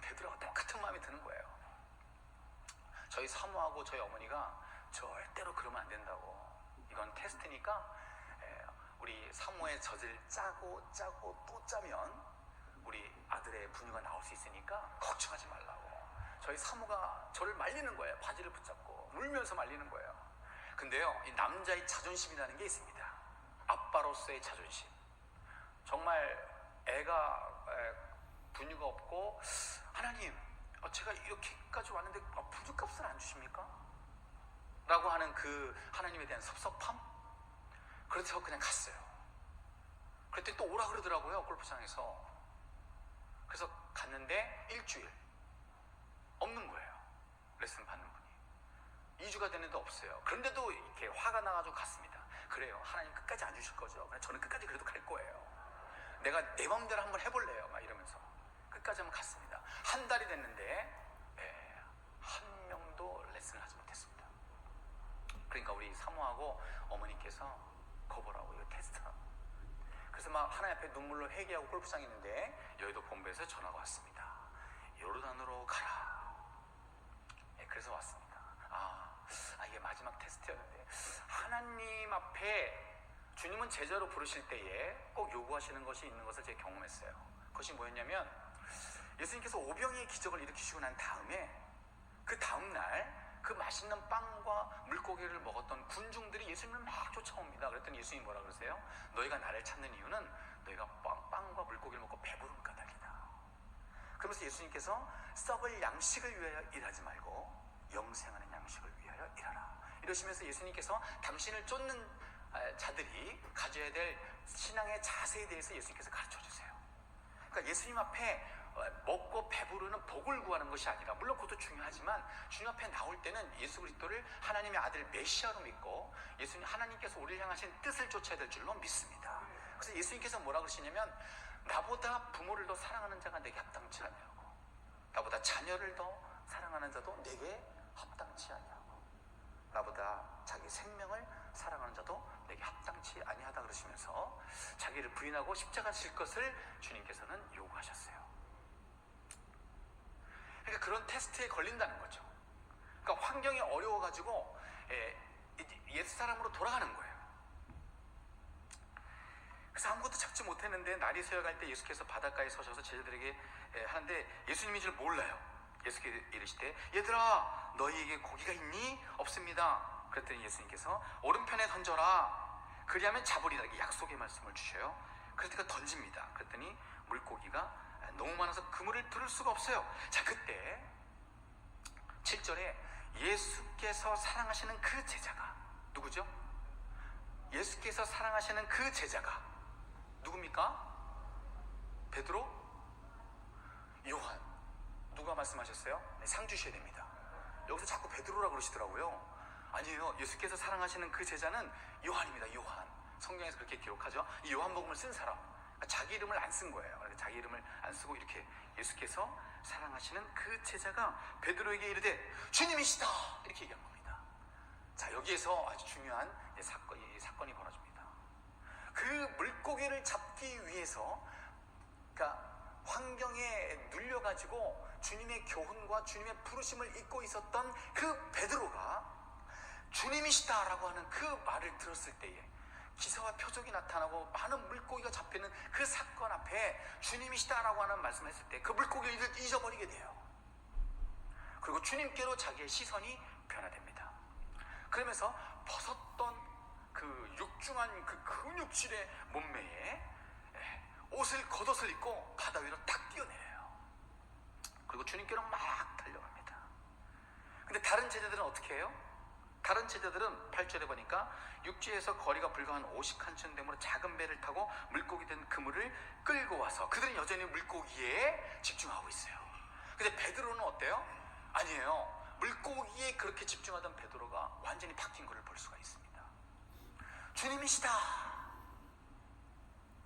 베드로하고 똑같은 마음이 드는 거예요. 저희 사모하고 저희 어머니가 절대로 그러면 안 된다고. 이건 테스트니까 우리 사모의 젖을 짜고 또 짜면 우리 아들의 분유가 나올 수 있으니까 걱정하지 말라고. 저희 사모가 저를 말리는 거예요. 바지를 붙잡고 울면서 말리는 거예요. 근데요, 이 남자의 자존심이라는 게 있습니다. 아빠로서의 자존심. 정말 애가 분유가 없고 하나님, 제가 이렇게까지 왔는데 분유값을 안 주십니까? 라고 하는 그 하나님에 대한 섭섭함? 그래서 그냥 갔어요. 그랬더니 또 오라 그러더라고요, 골프장에서. 그래서 갔는데 일주일 없는 거예요. 레슨 받는 분이 2주가 됐는데 없어요. 그런데도 이렇게 화가 나가지고 갔습니다. 그래요, 하나님 끝까지 안 주실 거죠? 저는 끝까지 그래도 갈 거예요. 내가 내 마음대로 한번 해볼래요, 막 이러면서. 끝까지 한번 갔습니다. 한 달이 됐는데 한 명도 레슨을 하지 못했습니다. 그러니까 우리 사모하고 어머니께서 거부라고 이거 테스트라고. 그래서 막 하나님 앞에 눈물로 회개하고 골프장에 있는데 여의도 본부에서 전화가 왔습니다. 요르단으로 가라. 그래서 왔습니다. 이게 마지막 테스트였는데 하나님 앞에 주님은 제자로 부르실 때에 꼭 요구하시는 것이 있는 것을 제가 경험했어요. 그것이 뭐였냐면 예수님께서 오병이의 기적을 일으키시고 난 다음에 그 다음날 그 맛있는 빵과 물고기를 먹었던 군중들이 예수님을 막 쫓아옵니다. 그랬더니 예수님이 뭐라 그러세요? 너희가 나를 찾는 이유는 너희가 빵과 물고기를 먹고 배부른 까닭이다. 그러면서 예수님께서 썩을 양식을 위하여 일하지 말고 영생하는 양식을 위하여 일하라. 이러시면서 예수님께서 당신을 쫓는 자들이 가져야 될 신앙의 자세에 대해서 예수님께서 가르쳐 주세요. 그러니까 예수님 앞에 먹고 배부르는 복을 구하는 것이 아니라, 물론 그것도 중요하지만 주님 앞에 나올 때는 예수 그리스도를 하나님의 아들 메시아로 믿고 예수님 하나님께서 우리를 향하신 뜻을 쫓아야 될 줄로 믿습니다. 그래서 예수님께서 뭐라 그러시냐면 나보다 부모를 더 사랑하는 자가 내게 합당치 아니하고 나보다 자녀를 더 사랑하는 자도 내게 합당치 아니하고 나보다 자기 생명을 사랑하는 자도 내게 합당치 아니하다 그러시면서 자기를 부인하고 십자가 질 것을 주님께서는 요구하셨어요. 그러니까 그런 테스트에 걸린다는 거죠. 그러니까 환경이 어려워가지고 옛 사람으로 돌아가는 거예요. 그래서 아무것도 잡지 못했는데 날이 새어갈 때 예수께서 바닷가에 서셔서 제자들에게 하는데 예수님인 줄 몰라요. 예수께서 이르시되 얘들아 너희에게 고기가 있니? 없습니다. 그랬더니 예수님께서 오른편에 던져라. 그리하면 잡으리라. 이렇게 약속의 말씀을 주셔요. 그러니까 던집니다. 그랬더니 물고기가 너무 많아서 그물을 들을 수가 없어요. 자, 그때 7절에 예수께서 사랑하시는 그 제자가 누구죠? 예수께서 사랑하시는 그 제자가 누굽니까? 베드로? 요한. 누가 말씀하셨어요? 네, 상 주셔야 됩니다. 여기서 자꾸 베드로라고 그러시더라고요. 아니에요. 예수께서 사랑하시는 그 제자는 요한입니다. 요한. 성경에서 그렇게 기록하죠. 이 요한복음을 쓴 사람, 그러니까 자기 이름을 안 쓴 거예요. 자기 이름을 안 쓰고 이렇게 예수께서 사랑하시는 그 제자가 베드로에게 이르되 주님이시다 이렇게 얘기한 겁니다. 자, 여기에서 아주 중요한 사건이 벌어집니다. 그 물고기를 잡기 위해서, 그러니까 환경에 눌려가지고 주님의 교훈과 주님의 부르심을 잊고 있었던 그 베드로가 주님이시다라고 하는 그 말을 들었을 때에 기사와 표적이 나타나고 많은 물고기가 잡히는 그 사건 앞에 주님이시다라고 하는 말씀을 했을 때 그 물고기를 잊어버리게 돼요. 그리고 주님께로 자기의 시선이 변화됩니다. 그러면서 벗었던 그 육중한 그 근육질의 몸매에 겉옷을 입고 바다 위로 딱 뛰어내려요. 그리고 주님께로 막 달려갑니다. 근데 다른 제자들은 어떻게 해요? 다른 제자들은 8절에 보니까 육지에서 거리가 불과 한 50칸쯤 되므로 작은 배를 타고 물고기 된 그물을 끌고 와서 그들은 여전히 물고기에 집중하고 있어요. 근데 베드로는 어때요? 아니에요. 물고기에 그렇게 집중하던 베드로가 완전히 바뀐 것을 볼 수가 있습니다. 주님이시다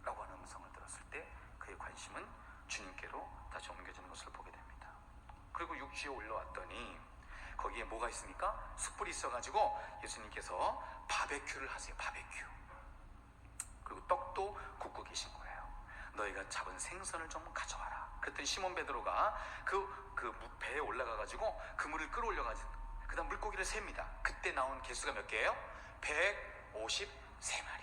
라고 하는 음성을 들었을 때 그의 관심은 주님께로 다시 옮겨지는 것을 보게 됩니다. 그리고 육지에 올라왔더니 거기에 뭐가 있습니까? 숯불이 있어가지고 예수님께서 바베큐를 하세요. 바베큐. 그리고 떡도 굽고 계신 거예요. 너희가 잡은 생선을 좀 가져와라. 그랬더니 시몬 베드로가 그 배에 올라가가지고 그물을 끌어올려가지고 그 다음 물고기를 셉니다. 그때 나온 개수가 몇 개예요? 153마리.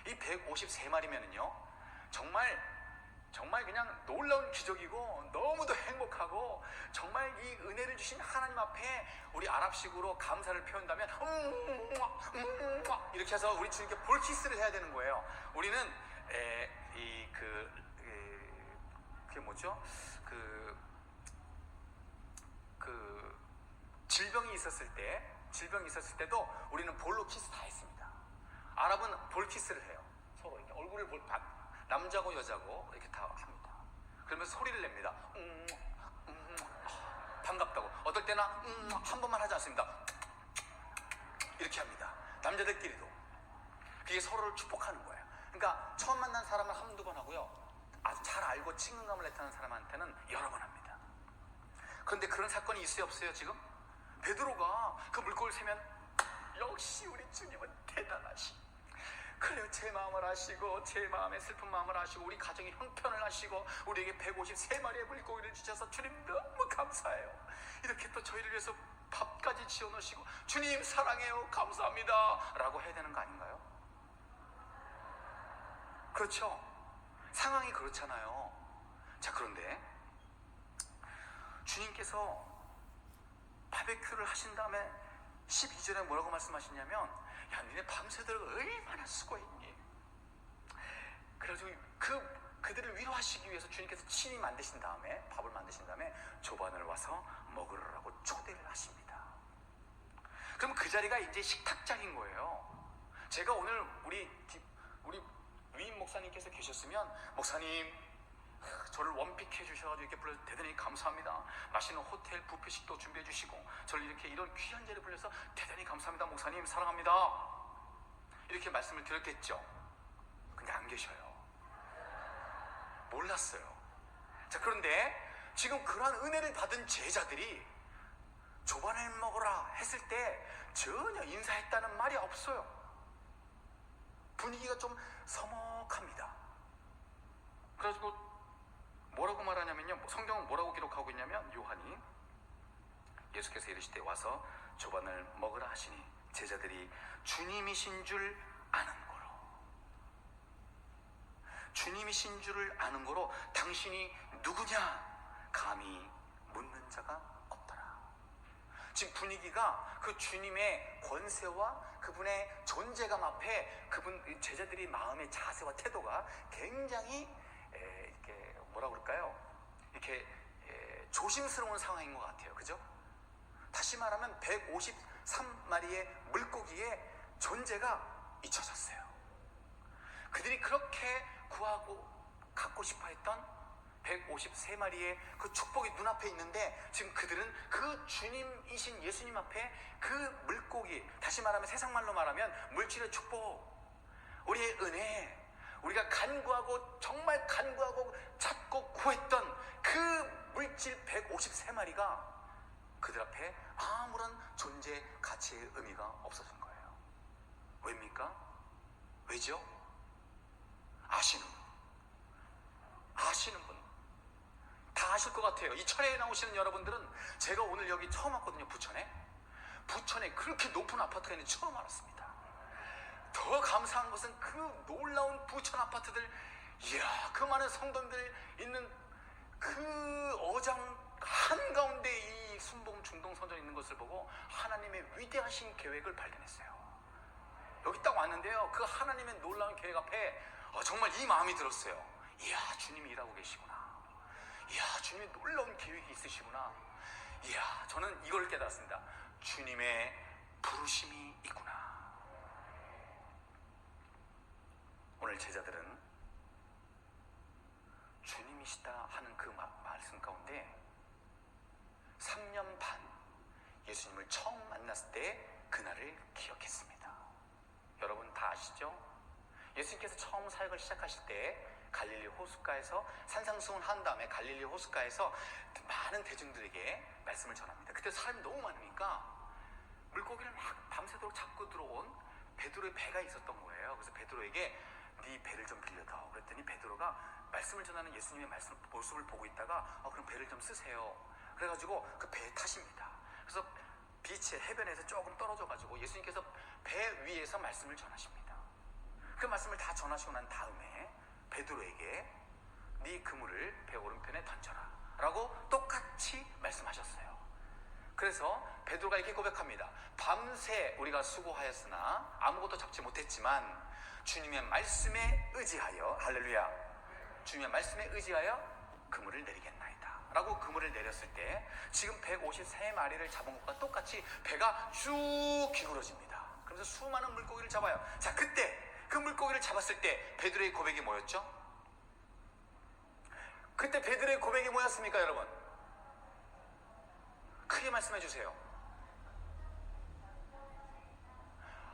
이 153마리면은요 정말 그냥 놀라운 기적이고 너무도 행복하고 정말 이 은혜를 주신 하나님 앞에 우리 아랍식으로 감사를 표현한다면 이렇게 해서 우리 주님께 볼키스를 해야 되는 거예요. 우리는 그게 뭐죠? 질병이 있었을 때도 우리는 볼로 키스 다 했습니다. 아랍은 볼 키스를 해요. 서로 이렇게 얼굴을 남자고 여자고 이렇게 다 합니다. 그러면서 소리를 냅니다. 반갑다고. 어떨 때나 한 번만 하지 않습니다. 이렇게 합니다. 남자들끼리도. 그게 서로를 축복하는 거예요. 그러니까 처음 만난 사람을 한두 번 하고요. 아주 잘 알고 친근감을 나타나는 사람한테는 여러 번 합니다. 그런데 그런 사건이 있어요, 없어요? 지금 베드로가 그 물고기를 세면 역시 우리 주님은 대단하시. 그래요, 제 마음을 아시고 제 마음의 슬픈 마음을 아시고 우리 가정의 형편을 아시고 우리에게 153마리의 물고기를 주셔서 주님 너무 감사해요. 이렇게 또 저희를 위해서 밥까지 지어놓으시고 주님 사랑해요, 감사합니다 라고 해야 되는 거 아닌가요? 그렇죠? 상황이 그렇잖아요. 자, 그런데 주님께서 바베큐를 하신 다음에 12절에 뭐라고 말씀하시냐면, 야, 니네 밤새도록 얼마나 수고했니? 그래가지고 그들을 위로하시기 위해서 주님께서 친히 만드신 다음에, 밥을 만드신 다음에 조반을 와서 먹으라고 초대를 하십니다. 그럼 그 자리가 이제 식탁 자리인 거예요. 제가 오늘 우리 위임 목사님께서 계셨으면, 목사님 저를 원픽해 주셔가지고 이렇게 불러서 대단히 감사합니다. 맛있는 호텔 뷔페식도 준비해 주시고 저를 이렇게 이런 귀한 자리에 불러서 대단히 감사합니다. 목사님 사랑합니다. 이렇게 말씀을 드렸겠죠. 근데 안 계셔요. 몰랐어요. 자, 그런데 지금 그러한 은혜를 받은 제자들이 조반을 먹으라 했을 때 전혀 인사했다는 말이 없어요. 분위기가 좀 서먹합니다. 그래가지고 뭐라고 말하냐면요, 성경은 뭐라고 기록하고 있냐면, 요한이 예수께서 이르시되 와서 조반을 먹으라 하시니 제자들이 주님이신 줄 아는 거로, 주님이신 줄을 아는 거로 당신이 누구냐 감히 묻는 자가 없더라. 지금 분위기가 그 주님의 권세와 그분의 존재감 앞에 그분 제자들이 마음의 자세와 태도가 굉장히 이렇게 뭐라 그럴까요? 이렇게 조심스러운 상황인 것 같아요. 그죠? 다시 말하면 153마리의 물고기의 존재가 잊혀졌어요. 그들이 그렇게 구하고 갖고 싶어 했던 153마리의 그 축복이 눈앞에 있는데, 지금 그들은 그 주님이신 예수님 앞에 그 물고기, 다시 말하면 세상말로 말하면 물질의 축복, 우리의 은혜, 우리가 간구하고 정말 간구하고 찾고 구했던 그 물질 153마리가 그들 앞에 아무런 존재 가치의 의미가 없어진 거예요. 왜입니까? 왜죠? 아시는 분 다 아실 것 같아요. 이 철회에 나오시는 여러분들은, 제가 오늘 여기 처음 왔거든요. 부천에 그렇게 높은 아파트가 있는지 처음 알았습니다. 더 감사한 것은 그 놀라운 부천 아파트들, 이야, 그 많은 성도들 있는 그 어장 한가운데 이 순복음 중동 선전 있는 것을 보고 하나님의 위대하신 계획을 발견했어요. 여기 딱 왔는데요, 그 하나님의 놀라운 계획 앞에 정말 이 마음이 들었어요. 이야, 주님이 일하고 계시구나. 이야, 주님의 놀라운 계획이 있으시구나. 이야, 저는 이걸 깨달았습니다. 주님의 부르심이 있구나. 오늘 제자들은 주님이시다 하는 그 말씀 가운데 3년 반 예수님을 처음 만났을 때 그날을 기억했습니다. 여러분 다 아시죠? 예수님께서 처음 사역을 시작하실 때 갈릴리 호숫가에서 산상수훈 한 다음에 갈릴리 호숫가에서 많은 대중들에게 말씀을 전합니다. 그때 사람이 너무 많으니까 물고기를 막 밤새도록 잡고 들어온 베드로의 배가 있었던 거예요. 그래서 베드로에게 네 배를 좀 빌려다오 그랬더니 베드로가 말씀을 전하는 예수님의 모습을 보고 있다가 그럼 배를 좀 쓰세요. 그래가지고 그 배에 타십니다. 그래서 비치에 해변에서 조금 떨어져가지고 예수님께서 배 위에서 말씀을 전하십니다. 그 말씀을 다 전하시고 난 다음에 베드로에게 네 그물을 배 오른편에 던져라 라고 똑같이 말씀하셨어요. 그래서 베드로가 이렇게 고백합니다. 밤새 우리가 수고하였으나 아무것도 잡지 못했지만 주님의 말씀에 의지하여, 할렐루야, 주님의 말씀에 의지하여 그물을 내리겠나이다 라고 그물을 내렸을 때 지금 153마리를 잡은 것과 똑같이 배가 쭉 기울어집니다. 그래서 수많은 물고기를 잡아요. 자, 그때 그 물고기를 잡았을 때 베드로의 고백이 뭐였죠? 그때 베드로의 고백이 뭐였습니까, 여러분? 크게 말씀해 주세요.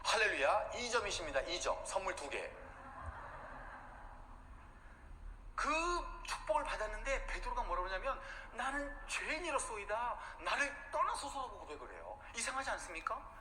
할렐루야. 2점이십니다. 2점. 선물 2개. 그 축복을 받았는데 베드로가 뭐라고 하냐면 나는 죄인이로소이다. 나를 떠나소서라고 고백을 해요. 이상하지 않습니까?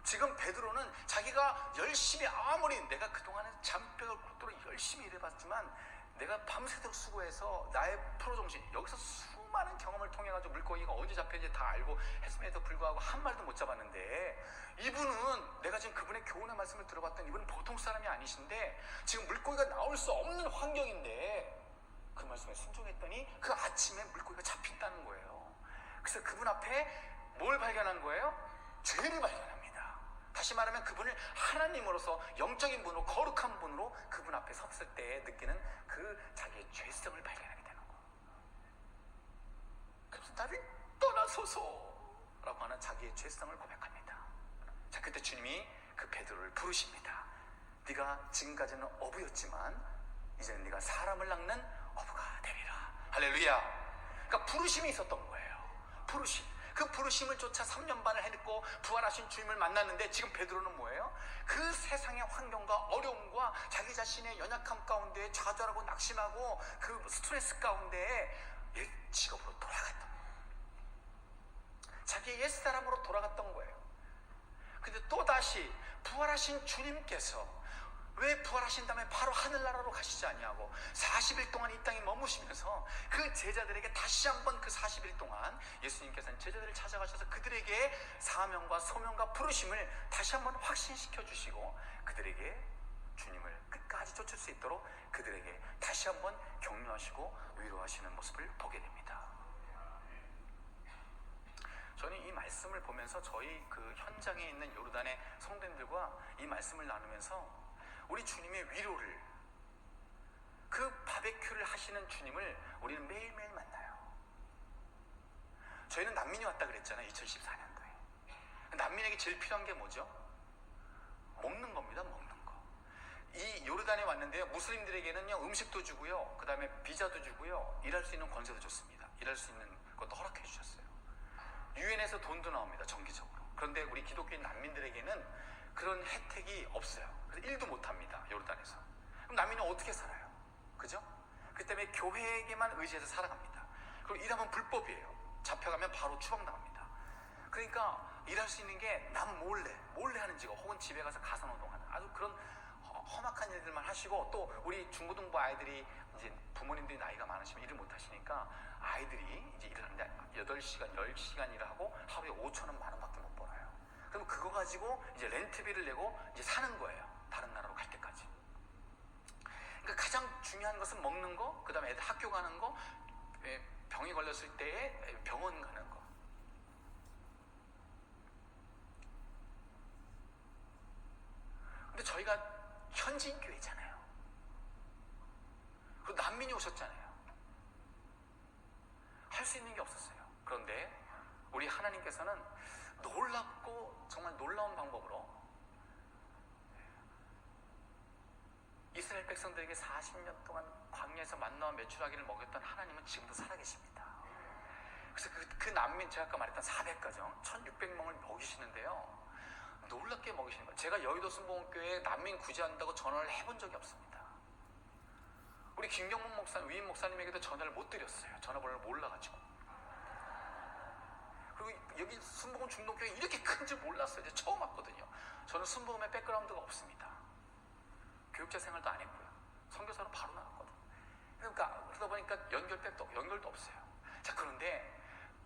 지금 베드로는 자기가 열심히 아무리 내가 그동안에 잠벽을 걷도록 열심히 일해봤지만 내가 밤새도록 수고해서 나의 프로정신 여기서 수많은 경험을 통해 가지고 물고기가 언제 잡혔는지 다 알고 했음에도 불구하고 한 마리도 못 잡았는데 이분은 내가 지금 그분의 교훈의 말씀을 들어봤더니 이분은 보통 사람이 아니신데 지금 물고기가 나올 수 없는 환경인데 그 말씀에 순종했더니 그 아침에 물고기가 잡힌다는 거예요. 그래서 그분 앞에 뭘 발견한 거예요? 죄를 발견합니다. 다시 말하면 그분을 하나님으로서 영적인 분으로 거룩한 분으로 그분 앞에 섰을 때 느끼는 그 자기의 죄성을 발견하게 되는 거예요. 그래서 나를 떠나소서라고 하는 자기의 죄성을 고백합니다. 자, 그때 주님이 그 베드로를 부르십니다. 네가 지금까지는 어부였지만 이제는 네가 사람을 낚는 어부가 되리라. 할렐루야. 그러니까 부르심이 있었던 거예요. 부르심. 그 부르심을 쫓아 3년 반을 해냈고 부활하신 주님을 만났는데 지금 베드로는 뭐예요? 그 세상의 환경과 어려움과 자기 자신의 연약함 가운데 좌절하고 낙심하고 그 스트레스 가운데 옛 직업으로 돌아갔던 거예요. 자기의 옛사람으로 돌아갔던 거예요. 근데 또다시 부활하신 주님께서 왜 부활하신 다음에 바로 하늘나라로 가시지 아니하고 40일 동안 이 땅에 머무시면서 그 제자들에게 다시 한번 그 40일 동안 예수님께서는 제자들을 찾아가셔서 그들에게 사명과 소명과 부르심을 다시 한번 확신시켜 주시고 그들에게 주님을 끝까지 쫓을 수 있도록 그들에게 다시 한번 격려하시고 위로하시는 모습을 보게 됩니다. 저는 이 말씀을 보면서 저희 그 현장에 있는 요르단의 성도님들과 이 말씀을 나누면서 우리 주님의 위로를 그 바베큐를 하시는 주님을 우리는 매일매일 만나요. 저희는 난민이 왔다 그랬잖아요. 2014년도에 난민에게 제일 필요한 게 뭐죠? 먹는 겁니다. 먹는 거. 이 요르단에 왔는데요, 무슬림들에게는요 음식도 주고요, 그 다음에 비자도 주고요, 일할 수 있는 권세도 줬습니다. 일할 수 있는 것도 허락해 주셨어요. 유엔에서 돈도 나옵니다. 정기적으로. 그런데 우리 기독교인 난민들에게는 그런 혜택이 없어요. 그래서 일도 못합니다. 요르단에서. 그럼 난민은 어떻게 살아요? 그죠? 그 때문에 교회에게만 의지해서 살아갑니다. 그리고 일하면 불법이에요. 잡혀가면 바로 추방당합니다. 그러니까 일할 수 있는 게 남 몰래 하는 직업, 혹은 집에 가서 가사노동하는 아주 그런 험악한 일들만 하시고, 또 우리 중고등부 아이들이 이제 부모님들이 나이가 많으시면 일을 못 하시니까 아이들이 이제 일을 하는데 8시간, 10시간 일을 하고 하루에 5,000원, 10,000원밖에 못 벌어요. 그럼 그거 가지고 이제 렌트비를 내고 이제 사는 거예요. 다른 나라로 갈 때까지. 그러니까 가장 중요한 것은 먹는 거, 그 다음에 애들 학교 가는 거, 병이 걸렸을 때에 병원 가는 거. 근데 저희가 현지인 교회잖아요. 그리고 난민이 오셨잖아요. 할 수 있는 게 없었어요. 그런데 우리 하나님께서는 놀랍고 정말 놀라운 방법으로 이스라엘 백성들에게 40년 동안 광야에서 만나와 메추라기를 먹였던 하나님은 지금도 살아계십니다. 그래서 그 난민, 제가 아까 말했던 400가정 1600명을 먹이시는데요, 놀랍게 먹이시는 거예요. 제가 여의도 순복음교회에 난민 구제한다고 전화를 해본 적이 없습니다. 우리 김경문 목사님, 위임 목사님에게도 전화를 못 드렸어요. 전화번호를 몰라가지고. 그리고 여기 순복음 중동교회 이렇게 큰 줄 몰랐어요. 이제 처음 왔거든요. 저는 순복음의 백그라운드가 없습니다. 교육자 생활도 안 했고요. 선교사로 바로 나갔거든요. 그러니까 그러다 보니까 연결도 없어요. 자, 그런데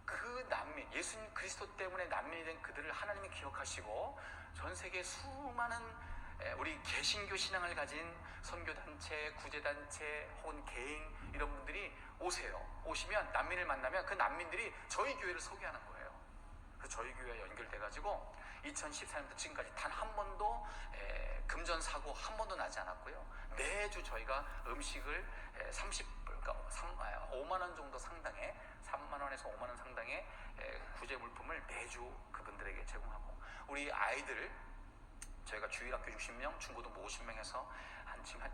그 난민, 예수님 그리스도 때문에 난민이 된 그들을 하나님이 기억하시고 전 세계 수많은 우리 개신교 신앙을 가진 선교단체, 구제단체 혹은 개인 이런 분들이 오세요. 오시면 난민을 만나면 그 난민들이 저희 교회를 소개하는 거예요. 그래서 저희 교회에 연결돼가지고 2014년부터 지금까지 단 한 번도 금전 사고 한 번도 나지 않았고요. 매주 저희가 음식을 5만 원 정도 상당의, 3만 원에서 5만 원 상당의 구제 물품을 매주 그분들에게 제공하고, 우리 아이들 저희가 주일학교 60명, 중고등부 50명 해서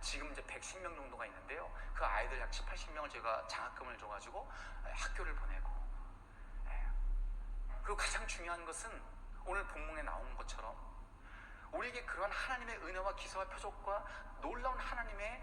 지금 이제 110명 정도가 있는데요. 그 아이들 약 70-80명을 제가 장학금을 줘가지고 학교를 보내고, 그리고 가장 중요한 것은 오늘 본문에 나온 것처럼 우리에게 그러한 하나님의 은혜와 기사와 표적과 놀라운 하나님의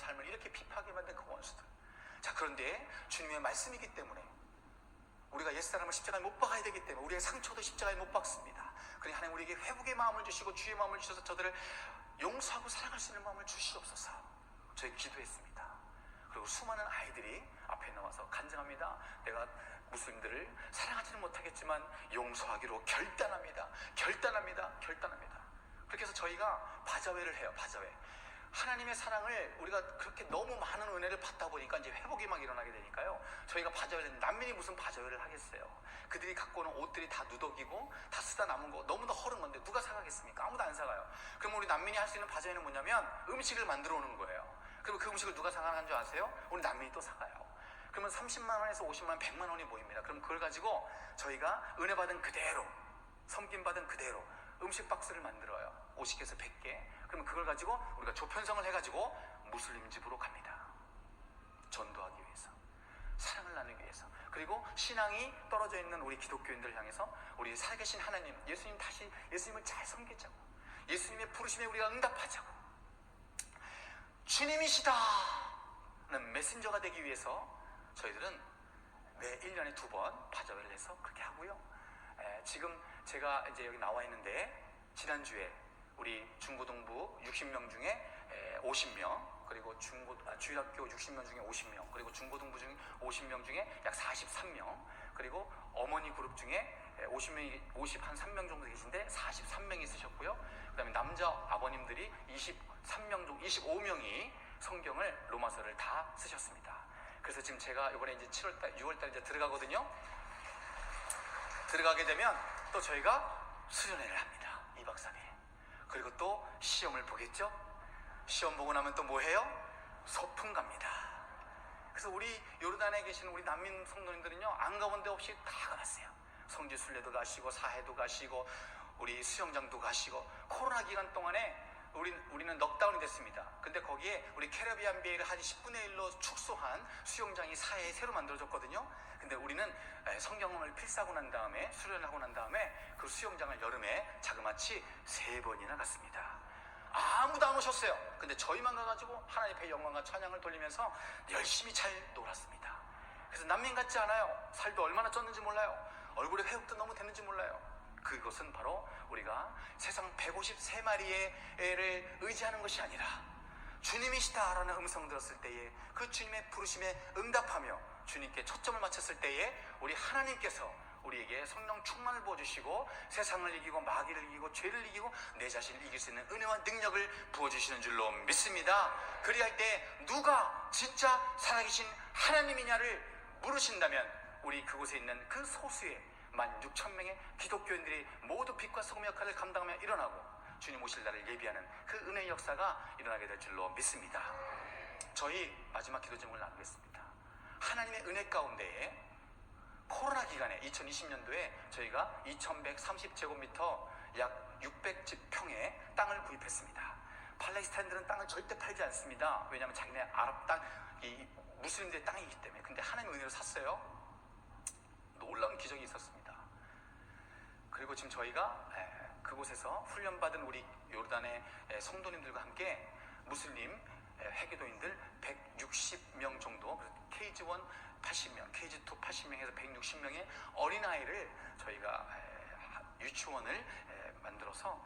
삶을 이렇게 피폐하게 만든 그 원수들. 자, 그런데 주님의 말씀이기 때문에 우리가 옛사람을 십자가에 못 박아야 되기 때문에 우리의 상처도 십자가에 못 박습니다. 그러니 하나님 우리에게 회복의 마음을 주시고 주의 마음을 주셔서 저들을 용서하고 사랑할 수 있는 마음을 주시옵소서. 저희 기도했습니다. 그리고 수많은 아이들이 앞에 나와서 간증합니다. 내가 무슬림들을 사랑하지는 못하겠지만 용서하기로 결단합니다. 그렇게 해서 저희가 바자회를 해요. 바자회. 하나님의 사랑을 우리가 그렇게 너무 많은 은혜를 받다 보니까 이제 회복이 막 일어나게 되니까요. 저희가 바자회를, 난민이 무슨 바자회를 하겠어요. 그들이 갖고 오는 옷들이 다 누더기고 다 쓰다 남은 거 너무나 허른 건데 누가 사가겠습니까? 아무도 안 사가요. 그럼 우리 난민이 할 수 있는 바자회는 뭐냐면 음식을 만들어 오는 거예요. 그럼 그 음식을 누가 사가는 줄 아세요? 우리 난민이 또 사가요. 그러면 30만 원에서 50만 원, 100만 원이 모입니다. 그럼 그걸 가지고 저희가 은혜 받은 그대로, 섬김 받은 그대로 음식 박스를 만들어요. 50개에서 100개. 그러면 그걸 가지고 우리가 조편성을 해가지고 무슬림 집으로 갑니다. 전도하기 위해서, 사랑을 나누기 위해서. 그리고 신앙이 떨어져 있는 우리 기독교인들을 향해서 우리 살아계신 하나님, 예수님을 잘 섬기자고, 예수님의 부르심에 우리가 응답하자고, 주님이시다는 메신저가 되기 위해서 저희들은 매 1년에 2번 바자회를 해서 그렇게 하고요. 지금 제가 이제 여기 나와 있는데 지난주에 우리 중고등부 60명 중에 50명, 그리고 주일학교 60명 중에 50명, 그리고 중고등부 중에 50명 중에 약 43명, 그리고 어머니 그룹 중에 53명 정도 계신데 43명이 있으셨고요. 그 다음에 남자 아버님들이 25명이 성경을 로마서를 다 쓰셨습니다. 그래서 지금 제가 이번에 이제 6월달 이제 들어가거든요. 들어가게 되면 또 저희가 수련회를 합니다. 2박 3일. 그리고 또 시험을 보겠죠. 시험 보고 나면 또 뭐 해요? 소풍 갑니다. 그래서 우리 요르단에 계신 우리 난민 성도님들은요, 안 가본 데 없이 다 가봤어요. 성지 순례도 가시고 사해도 가시고 우리 수영장도 가시고. 코로나 기간 동안에 우리는 넉다운이 됐습니다. 근데 거기에 우리 캐리비안 베이를 한 10분의 1로 축소한 수영장이 사해에 새로 만들어졌거든요. 근데 우리는 성경을 필사하고 난 다음에, 수련을 하고 난 다음에 그 수영장을 여름에 자그마치 3번이나 갔습니다. 아무도 안 오셨어요. 근데 저희만 가가지고 하나님 앞에 영광과 찬양을 돌리면서 열심히 잘 놀았습니다. 그래서 난민 같지 않아요. 살도 얼마나 쪘는지 몰라요. 얼굴에 회복도 너무 됐는지 몰라요. 그것은 바로 우리가 세상 153마리의 애를 의지하는 것이 아니라 주님이시다라는 음성 들었을 때에 그 주님의 부르심에 응답하며 주님께 초점을 맞췄을 때에 우리 하나님께서 우리에게 성령 충만을 부어주시고 세상을 이기고 마귀를 이기고 죄를 이기고 내 자신을 이길 수 있는 은혜와 능력을 부어주시는 줄로 믿습니다. 그리할 때 누가 진짜 살아계신 하나님이냐를 물으신다면 우리 그곳에 있는 그 소수의 16,000명의 기독교인들이 모두 빛과 소금 역할을 감당하며 일어나고 주님 오실 날을 예비하는 그 은혜의 역사가 일어나게 될 줄로 믿습니다. 저희 마지막 기도 제목을 나누겠습니다. 하나님의 은혜 가운데에 코로나 기간에 2020년도에 저희가 2130제곱미터 약 600평의 땅을 구입했습니다. 팔레스타인들은 땅을 절대 팔지 않습니다. 왜냐하면 자기네 아랍 땅, 이 무슬림들의 땅이기 때문에. 근데 하나님의 은혜로 샀어요. 놀라운 기적이 있었습니다. 그리고 지금 저희가 그곳에서 훈련받은 우리 요르단의 성도님들과 함께 무슬림 회교도인들 160명 정도, KG1 80명, KG2 80명에서 160명의 어린아이를 저희가 유치원을 만들어서,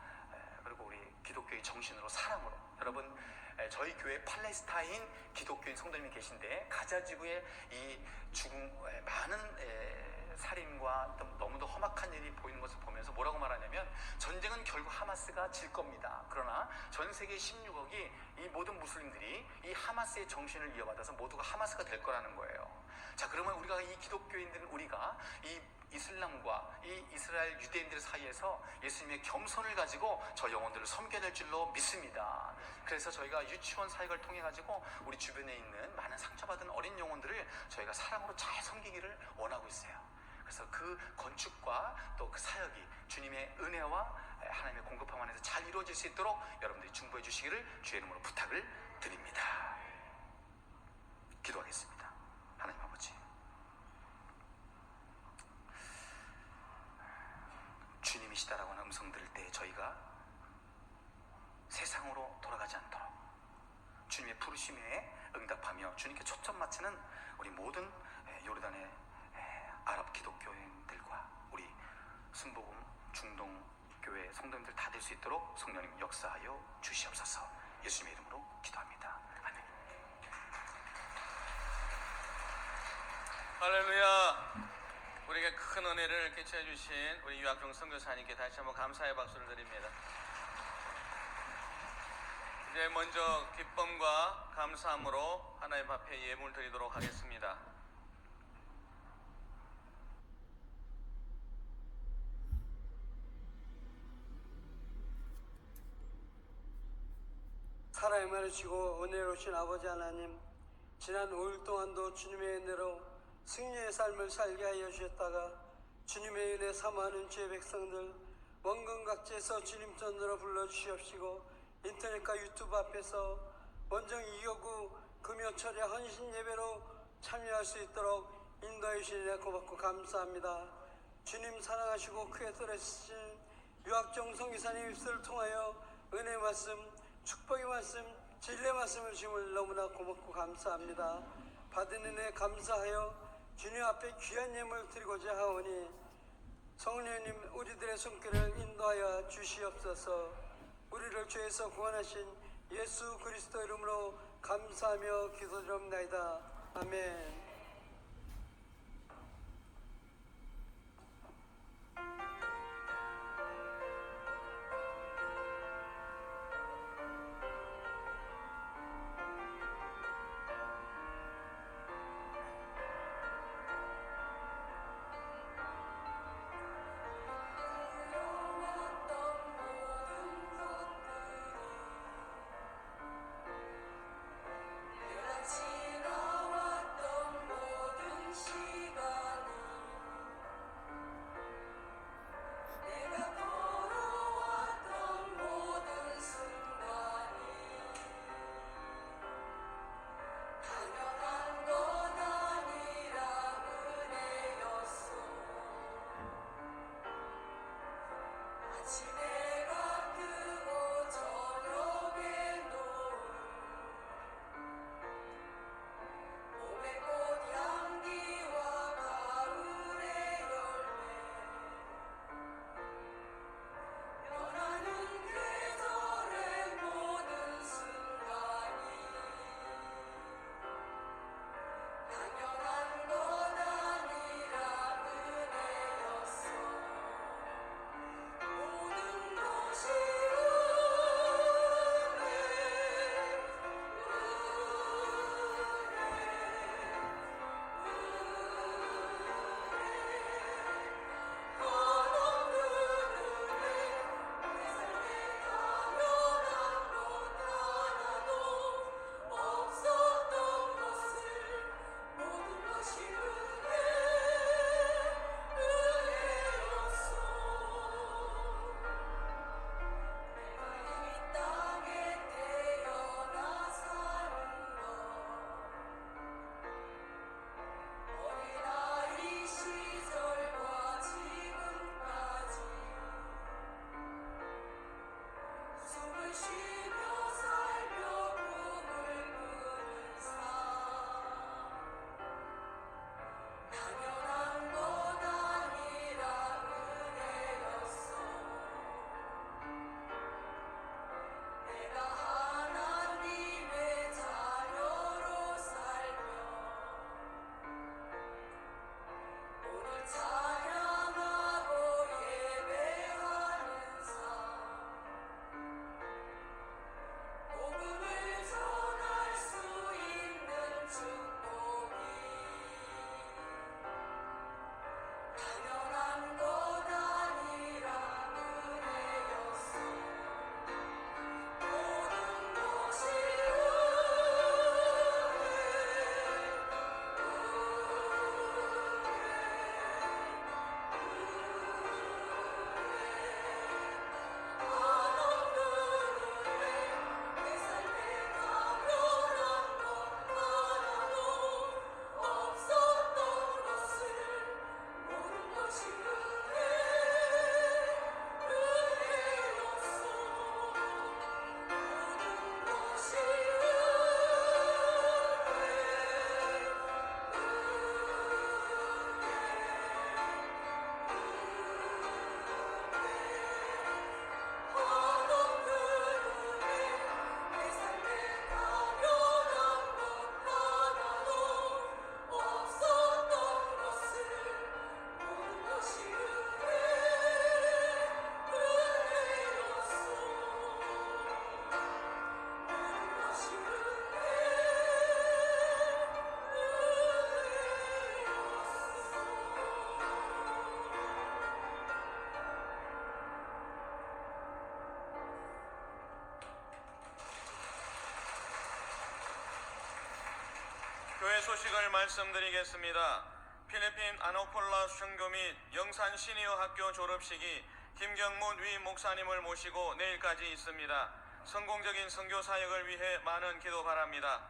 그리고 우리 기독교의 정신으로, 사랑으로, 여러분 저희 교회 팔레스타인 기독교인 성도님이 계신데 가자 지구에 이 많은 살인과 너무도 험악한 일이 보이는 것을 보면서 뭐라고 말하냐면, 전쟁은 결국 하마스가 질 겁니다. 그러나 전 세계 16억이 이 모든 무슬림들이 이 하마스의 정신을 이어받아서 모두가 하마스가 될 거라는 거예요. 자, 그러면 우리가 이 기독교인들은 우리가 이 이슬람과 이 이스라엘 유대인들 사이에서 예수님의 겸손을 가지고 저 영혼들을 섬겨야 될 줄로 믿습니다. 그래서 저희가 유치원 사역을 통해 가지고 우리 주변에 있는 많은 상처받은 어린 영혼들을 저희가 사랑으로 잘 섬기기를 원하고 있어요. 그래서 그 건축과 또 그 사역이 주님의 은혜와 하나님의 공급함 안에서 잘 이루어질 수 있도록 여러분들이 중보해 주시기를 주의 이름으로 부탁을 드립니다. 기도하겠습니다. 하나님 아버지, 주님이시다라고 하는 음성 들을 때 저희가 세상으로 돌아가지 않도록 주님의 부르심에 응답하며 주님께 초점 맞추는 우리 모든 요르단의 아랍 기독교인들과 우리 순복음 중동교회 성도님들 다 될 수 있도록 성령님 역사하여 주시옵소서. 예수님의 이름으로 기도합니다. 아멘. 할렐루야. 우리에게 큰 은혜를 끼쳐 주신 우리 유학종 선교사님께 다시 한번 감사의 박수를 드립니다. 이제 먼저 기쁨과 감사함으로 하나님 앞에 예물 드리도록 하겠습니다. 사랑이 많으시고 은혜로우신 아버지 하나님, 지난 5일 동안도 주님의 은혜로 승리의 삶을 살게 하여 주셨다가 주님의 은혜 사모하는 주의 백성들 원근 각지에서 주님 전으로 불러주시옵시고 인터넷과 유튜브 앞에서 원정 2교구 금요철에 헌신 예배로 참여할 수 있도록 인도해 주시니 고맙고 감사합니다. 주님 사랑하시고 크게 들으신 유학종 선교사님 입술을 통하여 은혜 말씀, 축복의 말씀, 진리의 말씀을 주심을 너무나 고맙고 감사합니다. 받은 은혜 감사하여 주님 앞에 귀한 예물 드리고자 하오니 성령님 우리들의 손길을 인도하여 주시옵소서. 우리를 죄에서 구원하신 예수 그리스도 이름으로 감사하며 기도드립니다. 아멘. 지나왔던 교회 소식을 말씀드리겠습니다. 필리핀 아노폴라 선교 및 영산 시니어 학교 졸업식이 김경문 위 목사님을 모시고 내일까지 있습니다. 성공적인 선교 사역을 위해 많은 기도 바랍니다.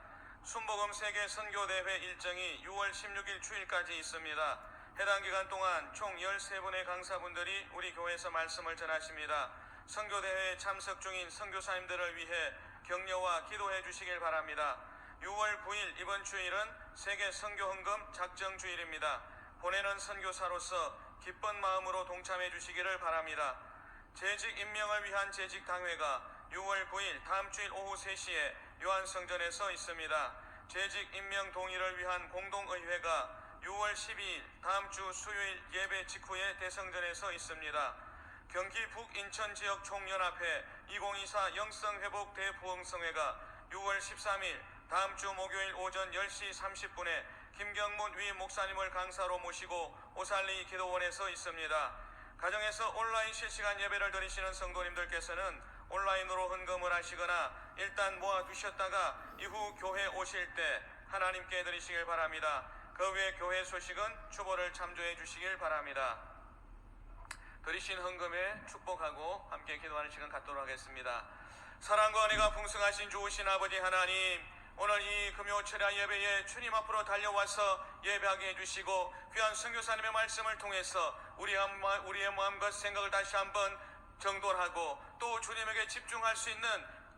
순복음 세계 선교대회 일정이 6월 16일 주일까지 있습니다. 해당 기간 동안 총 13분의 강사분들이 우리 교회에서 말씀을 전하십니다. 선교대회에 참석 중인 선교사님들을 위해 격려와 기도해 주시길 바랍니다. 6월 9일 이번 주일은 세계 선교헌금 작정 주일입니다. 보내는 선교사로서 기쁜 마음으로 동참해 주시기를 바랍니다. 재직 임명을 위한 재직 당회가 6월 9일 다음 주일 오후 3시에 요한성전에서 있습니다. 재직 임명 동의를 위한 공동의회가 6월 12일 다음 주 수요일 예배 직후에 대성전에서 있습니다. 경기 북인천 지역 총연합회 2024 영성회복 대부흥성회가 6월 13일 다음 주 목요일 오전 10시 30분에 김경문 위 목사님을 강사로 모시고 오살리 기도원에서 있습니다. 가정에서 온라인 실시간 예배를 드리시는 성도님들께서는 온라인으로 헌금을 하시거나 일단 모아두셨다가 이후 교회 오실 때 하나님께 드리시길 바랍니다. 그 외 교회 소식은 추보를 참조해 주시길 바랍니다. 드리신 헌금에 축복하고 함께 기도하는 시간 갖도록 하겠습니다. 사랑과 은혜가 풍성하신 좋으신 아버지 하나님, 오늘 이 금요 철야 예배에 주님 앞으로 달려와서 예배하게 해주시고 귀한 선교사님의 말씀을 통해서 우리의 마음과 생각을 다시 한번 정돈하고 또 주님에게 집중할 수 있는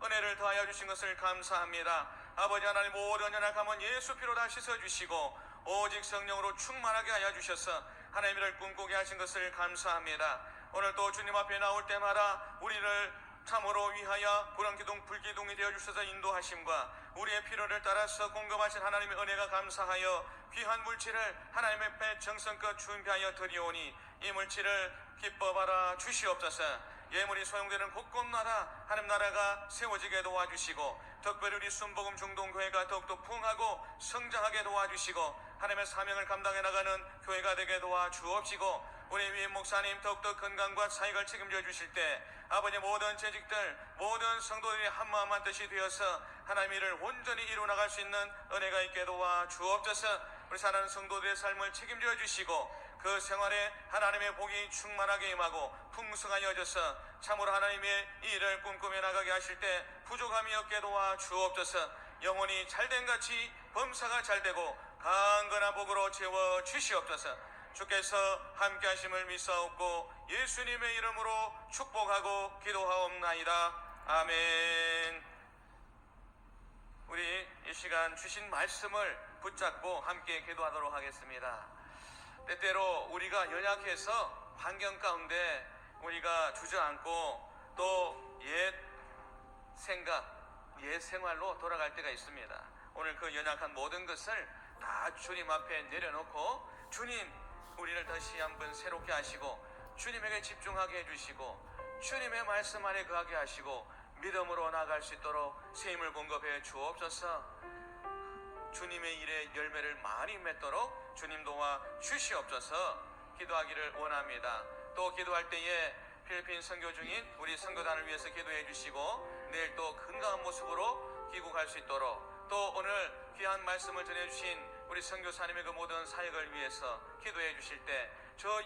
은혜를 더하여 주신 것을 감사합니다. 아버지 하나님, 모든 연약함은 예수 피로 다 씻어주시고 오직 성령으로 충만하게 하여 주셔서 하나님을 꿈꾸게 하신 것을 감사합니다. 오늘 또 주님 앞에 나올 때마다 우리를 참으로 위하여 불안기둥 불기둥이 되어 주셔서 인도하심과 우리의 필요를 따라서 공급하신 하나님의 은혜가 감사하여 귀한 물질을 하나님의 앞에 정성껏 준비하여 드리오니 이 물질을 기뻐하라 주시옵소서. 예물이 소용되는 곳곳마다 하나님 나라가 세워지게 도와주시고 특별히 우리 순복음 중동교회가 더욱더 부흥하고 성장하게 도와주시고 하나님의 사명을 감당해 나가는 교회가 되게 도와주옵시고 우리 위임 목사님 더욱더 건강과 사역을 책임져 주실 때 아버지 모든 재직들 모든 성도들이 한마음 한뜻이 되어서 하나님의 일을 온전히 이루어나갈 수 있는 은혜가 있게 도와주옵소서. 우리 사랑하는 성도들의 삶을 책임져 주시고 그 생활에 하나님의 복이 충만하게 임하고 풍성하여져서 참으로 하나님의 일을 꿈꾸며 나가게 하실 때 부족함이 없게 도와주옵소서. 영혼이 잘된 같이 범사가 잘되고 강건한 복으로 채워 주시옵소서. 주께서 함께 하심을 믿사옵고 예수님의 이름으로 축복하고 기도하옵나이다. 아멘. 우리 이 시간 주신 말씀을 붙잡고 함께 기도하도록 하겠습니다. 때때로 우리가 연약해서 환경 가운데 우리가 주저앉고 또 옛 생각, 옛 생활로 돌아갈 때가 있습니다. 오늘 그 연약한 모든 것을 다 주님 앞에 내려놓고 주님 우리를 다시 한번 새롭게 하시고 주님에게 집중하게 해주시고 주님의 말씀 안에 거하게 하시고 믿음으로 나아갈 수 있도록 새 힘을 공급해 주옵소서. 주님의 일에 열매를 많이 맺도록 주님 도와 주시옵소서. 기도하기를 원합니다. 또 기도할 때에 필리핀 선교 중인 우리 선교단을 위해서 기도해 주시고 내일 또 건강한 모습으로 귀국할 수 있도록 또 오늘 귀한 말씀을 전해주신 우리 선교사님의 그 모든 사역을 위해서 기도해 주실 때 저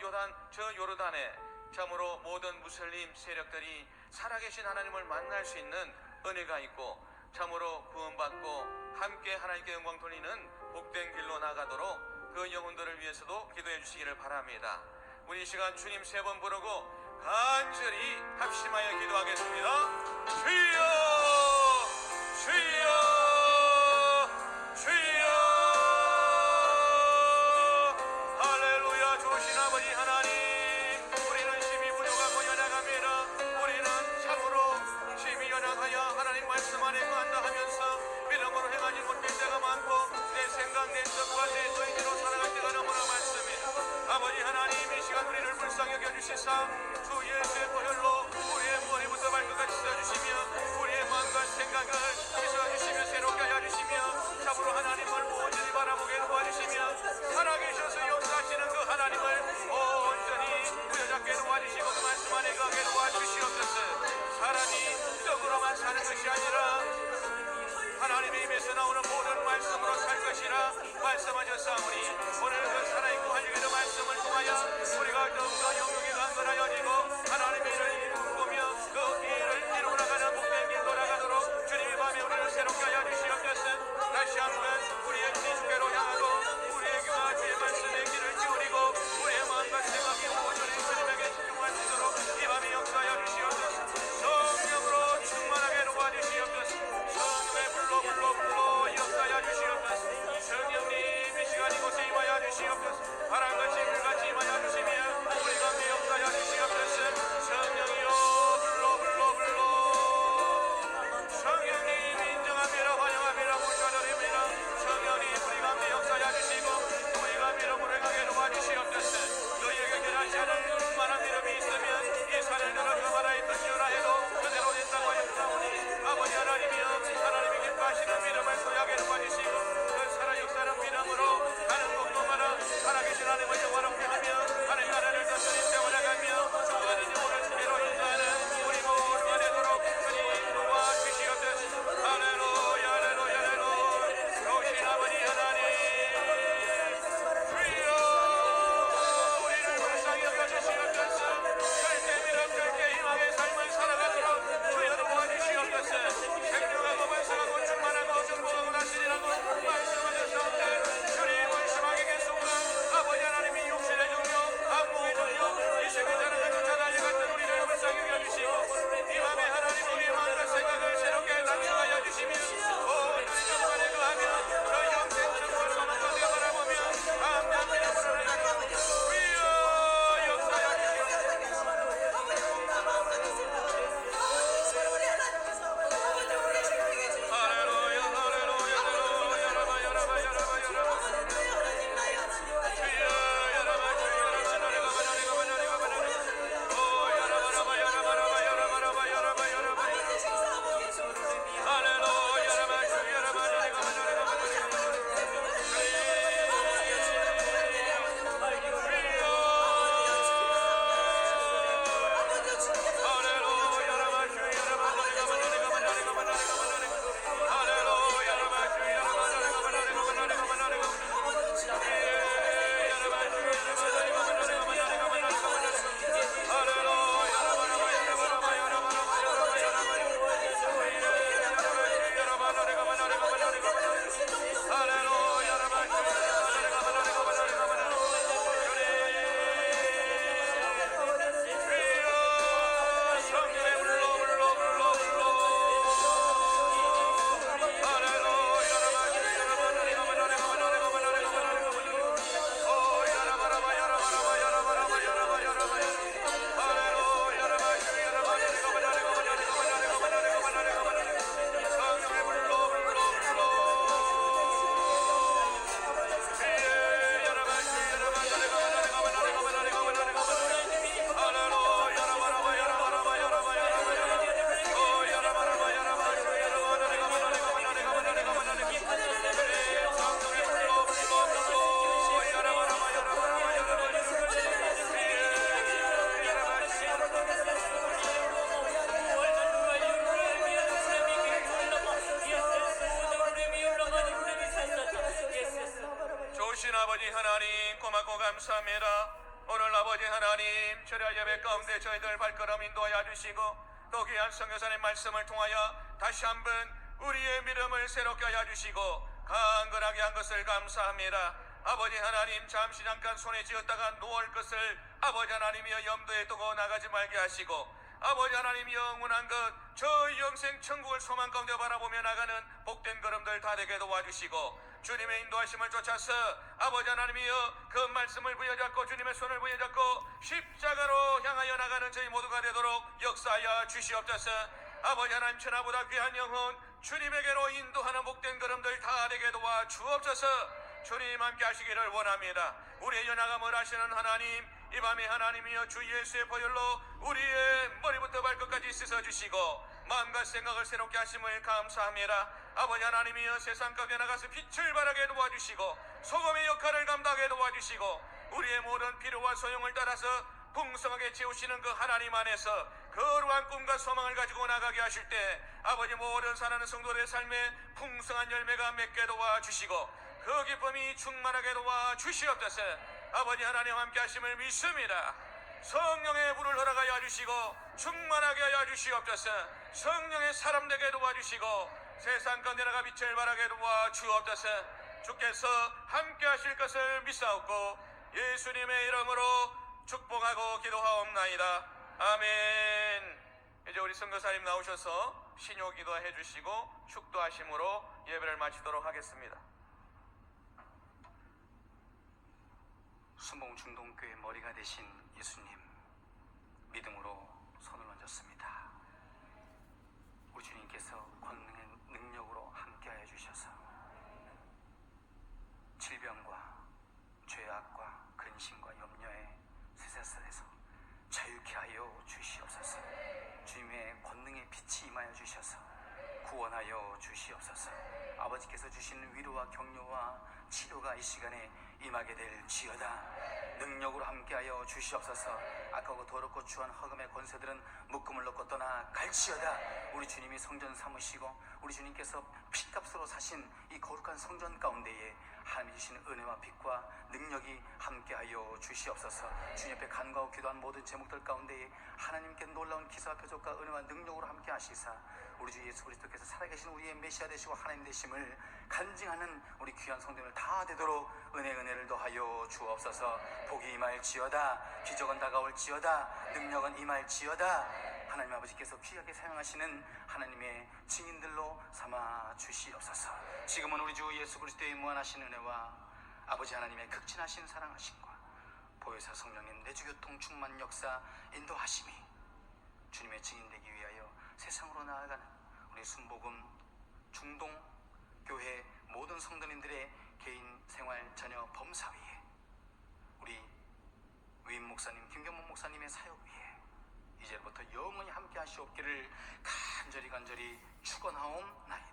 요르단에 참으로 모든 무슬림 세력들이 살아계신 하나님을 만날 수 있는 은혜가 있고 참으로 구원받고 함께 하나님께 영광 돌리는 복된 길로 나가도록 그 영혼들을 위해서도 기도해 주시기를 바랍니다. 우리 이 시간 주님 3번 부르고 간절히 합심하여 기도하겠습니다. 주여 주여 주여. 할렐루야. 좋으신 아버지 하나님, 우리는 심히 부족하고 연약합니다. 우리는 참으로 심히 연약하여 하나님 말씀 안에 거한다 하면서 믿음으로 행하지 못할 때가 많고 내 생각 내 뜻과 내 의지로 살아갈 때가 너무나 많습니다. 아버지 하나님, 이 시간 우리를 불쌍히 여겨주시사 주 예수의 보혈로 우리의 머리부터 발끝까지 씻어주시며 우리의 마음과 생각을 씻어주시며 새롭게 하여 주시며 참으로 하나님을 온전히 바라보게 도와주시며 살아계셔서 역사하시는 그 하나님을 온전히 부여잡게 도와주시고 그 말씀 안에 거하게 도와주시옵소서. 사람이 떡으로만 사는 것이 아니라 하나님 하나님의 입에서 나오는 모든 말씀으로 살 것이라 말씀하셨사오니 오늘 그 살아있고 활력의 말씀을 통하여 우리가 더욱더 영역에 강건하여지고 하나님의 일을 꿈꾸며 그 일을 이루어 나가는 목된 길 돌아가도록 주님이 밤에 우리를 새롭게 하여 주시옵소서. 다시 한번 우리의 주님께로 향하고 우리의 귀와 주의 말씀의 길을 기울이고 우리의 마음과 생각이 온전히 주님에게 집중할 수 있도록 이 밤에 역사하여 주시옵소서. 성령으로 충만하게 도와주시옵소서. 성령의 불로 역사하여 주시옵소서. 성령님 이 시간 이곳에 임하여 주시옵소서. 바람같이 불같이 임하여 주시며 우리 가운데 역사하여 주시옵소서. 성령이여 불로 성령님 인정합니다. 환영합니다. 모셔드립니다. 성령님 우리 가운데 역사하여 주시고 우리 가운데 무력하게 도와주시옵소서. 너희에게 결하지 않을 충만한 믿음이 있으면 이 산을 들어 그 바다에 던지라 해도 그대로 된다고 하였사오니 아버지 하나님이여 하나님이 기뻐하시는 믿음을 소유하게 도와주시고 그 살아 역사는 믿음으로 가는 곳마다 살아계신 하나님을 영화롭게 하며 하나님 나라를 던전히 세워나가며 주관이니 오늘 주께로 인도하는 우리 모두가 되도록 주님 도와주시옵소서. 할렐루야 할렐루야 할렐루야. 좋으신 아버지 하나님 주여 우리를 불쌍히 여겨주시옵소서. 절대 믿음 절대 희망의 삶을 살아가도록 주여 도와주시옵소서. 생명하고 번성하고 충만하고 정복하고 다스리라고 말씀하셨사온데 주님 원수마귀 개수가 아버지 하나님이 육신의 종료 안목의 종료 이 세계 자랑을 쫓아 달려갔던 우리를 불쌍히 여겨주시고 이 밤에 하나님 우리의 마음과 생각을 새롭게 단축하여 주시며 온전히 정관에 거하며 그 영생 천국을 소망과 되어 바라보며 감사한 믿음으로 나가는 주여 역사하여 주시옵소서. 할렐루야 할렐루야 할렐루야 여러분 여러분 여러분 여러분 주여 여러분 주여 여러분 오 여러분 여러분 여러분 할렐루야 여러분 주여 여러분 좋으신 아버지 하나님 고맙고 감사합니다. 오늘 아버지 하나님 주일 예배 가운데 저희들 발걸음 인도하여 주시고 또 귀한 선교사의 말씀을 통하여 다시 한번 우리의 믿음을 새롭게 하여 주시고 강건하게 한 것을 감사합니다. 아버지 하나님 잠시 잠깐 손에 쥐었다가 놓을 것을 아버지 하나님이여 염두에 두고 나가지 말게 하시고 아버지 하나님 영원한 것 저 영생 천국을 소망 가운데 바라보며 나가는 복된 걸음들 다 되게 도와주시고 주님의 인도하심을 쫓아서 아버지 하나님이여 그 말씀을 부여잡고 주님의 손을 부여잡고 십자가로 향하여 나가는 저희 모두가 되도록 역사하여 주시옵소서. 아버지 하나님 천하보다 귀한 영혼 주님에게로 인도하는 복된 걸음들 다 되게 도와 주옵소서. 주님 함께 하시기를 원합니다. 우리의 연약함을 아시는 하나님 이 밤에 하나님이여 주 예수의 보혈로 우리의 머리부터 발끝까지 씻어주시고 마음과 생각을 새롭게 하심을 감사합니다. 아버지 하나님이여 세상 가운데 나가서 빛을 발하게 도와주시고 소금의 역할을 감당하게 도와주시고 우리의 모든 필요와 소용을 따라서 풍성하게 채우시는 그 하나님 안에서 거룩한 꿈과 소망을 가지고 나가게 하실 때 아버지 모든 사랑하는 성도들의 삶에 풍성한 열매가 맺게 도와주시고 그 기쁨이 충만하게 도와주시옵소서. 아버지 하나님 함께 하심을 믿습니다. 성령의 불을 허락하여 주시고 충만하게 하여 주시옵소서. 성령의 사람 되게 도와주시고 세상 가운데 나가 빛을 발하게 도와주옵소서. 주께서 함께 하실 것을 믿사옵고 예수님의 이름으로 축복하고 기도하옵나이다. 아멘. 이제 우리 선교사님 나오셔서 신요 기도해 주시고 축도하심으로 예배를 마치도록 하겠습니다. 순봉 중동교회 머리가 되신 예수님, 믿음으로 손을 얹었습니다. 우리 주님께서 권능의 능력으로 함께하여 주셔서 질병과 죄악과 근심과 염려의 세세살에서 자유케 하여 주시옵소서. 주님의 권능의 빛이 임하여 주셔서 구원하여 주시옵소서. 아버지께서 주시는 위로와 격려와 치료가 이 시간에 임하게 될지어다. 능력으로 함께하여 주시옵소서. 악하고 더럽고 추한 허금의 권세들은 묶음을 놓고 떠나 갈지어다. 우리 주님이 성전 삼으시고 우리 주님께서 피값으로 사신 이 거룩한 성전 가운데에 하나님이 주시는 은혜와 빛과 능력이 함께하여 주시옵소서. 주님 앞에 간구하고 기도한 모든 제목들 가운데에 하나님께 놀라운 기사와 표적과 은혜와 능력으로 함께 하시사 우리 주 예수 그리스도께서 살아계신 우리의 메시아 되시고 하나님 되심을 간증하는 우리 귀한 성도들 다 되도록 은혜를 더하여 주옵소서. 복이 임할지어다. 기적은 다가올지어다. 능력은 임할지어다. 하나님 아버지께서 귀하게 사용하시는 하나님의 증인들로 삼아 주시옵소서. 지금은 우리 주 예수 그리스도의 무한하신 은혜와 아버지 하나님의 극진하신 사랑하심과 보혜사 성령님 내주교통 충만 역사 인도하심이 주님의 증인되기 위하여 세상으로 나아가는 우리 순복음 중동 교회 모든 성도님들의 개인 생활 전혀 범사 위에 우리 위임 목사님 김경문 목사님의 사역 위에 이제부터 영원히 함께 하시옵기를 간절히 축원하옵나이다.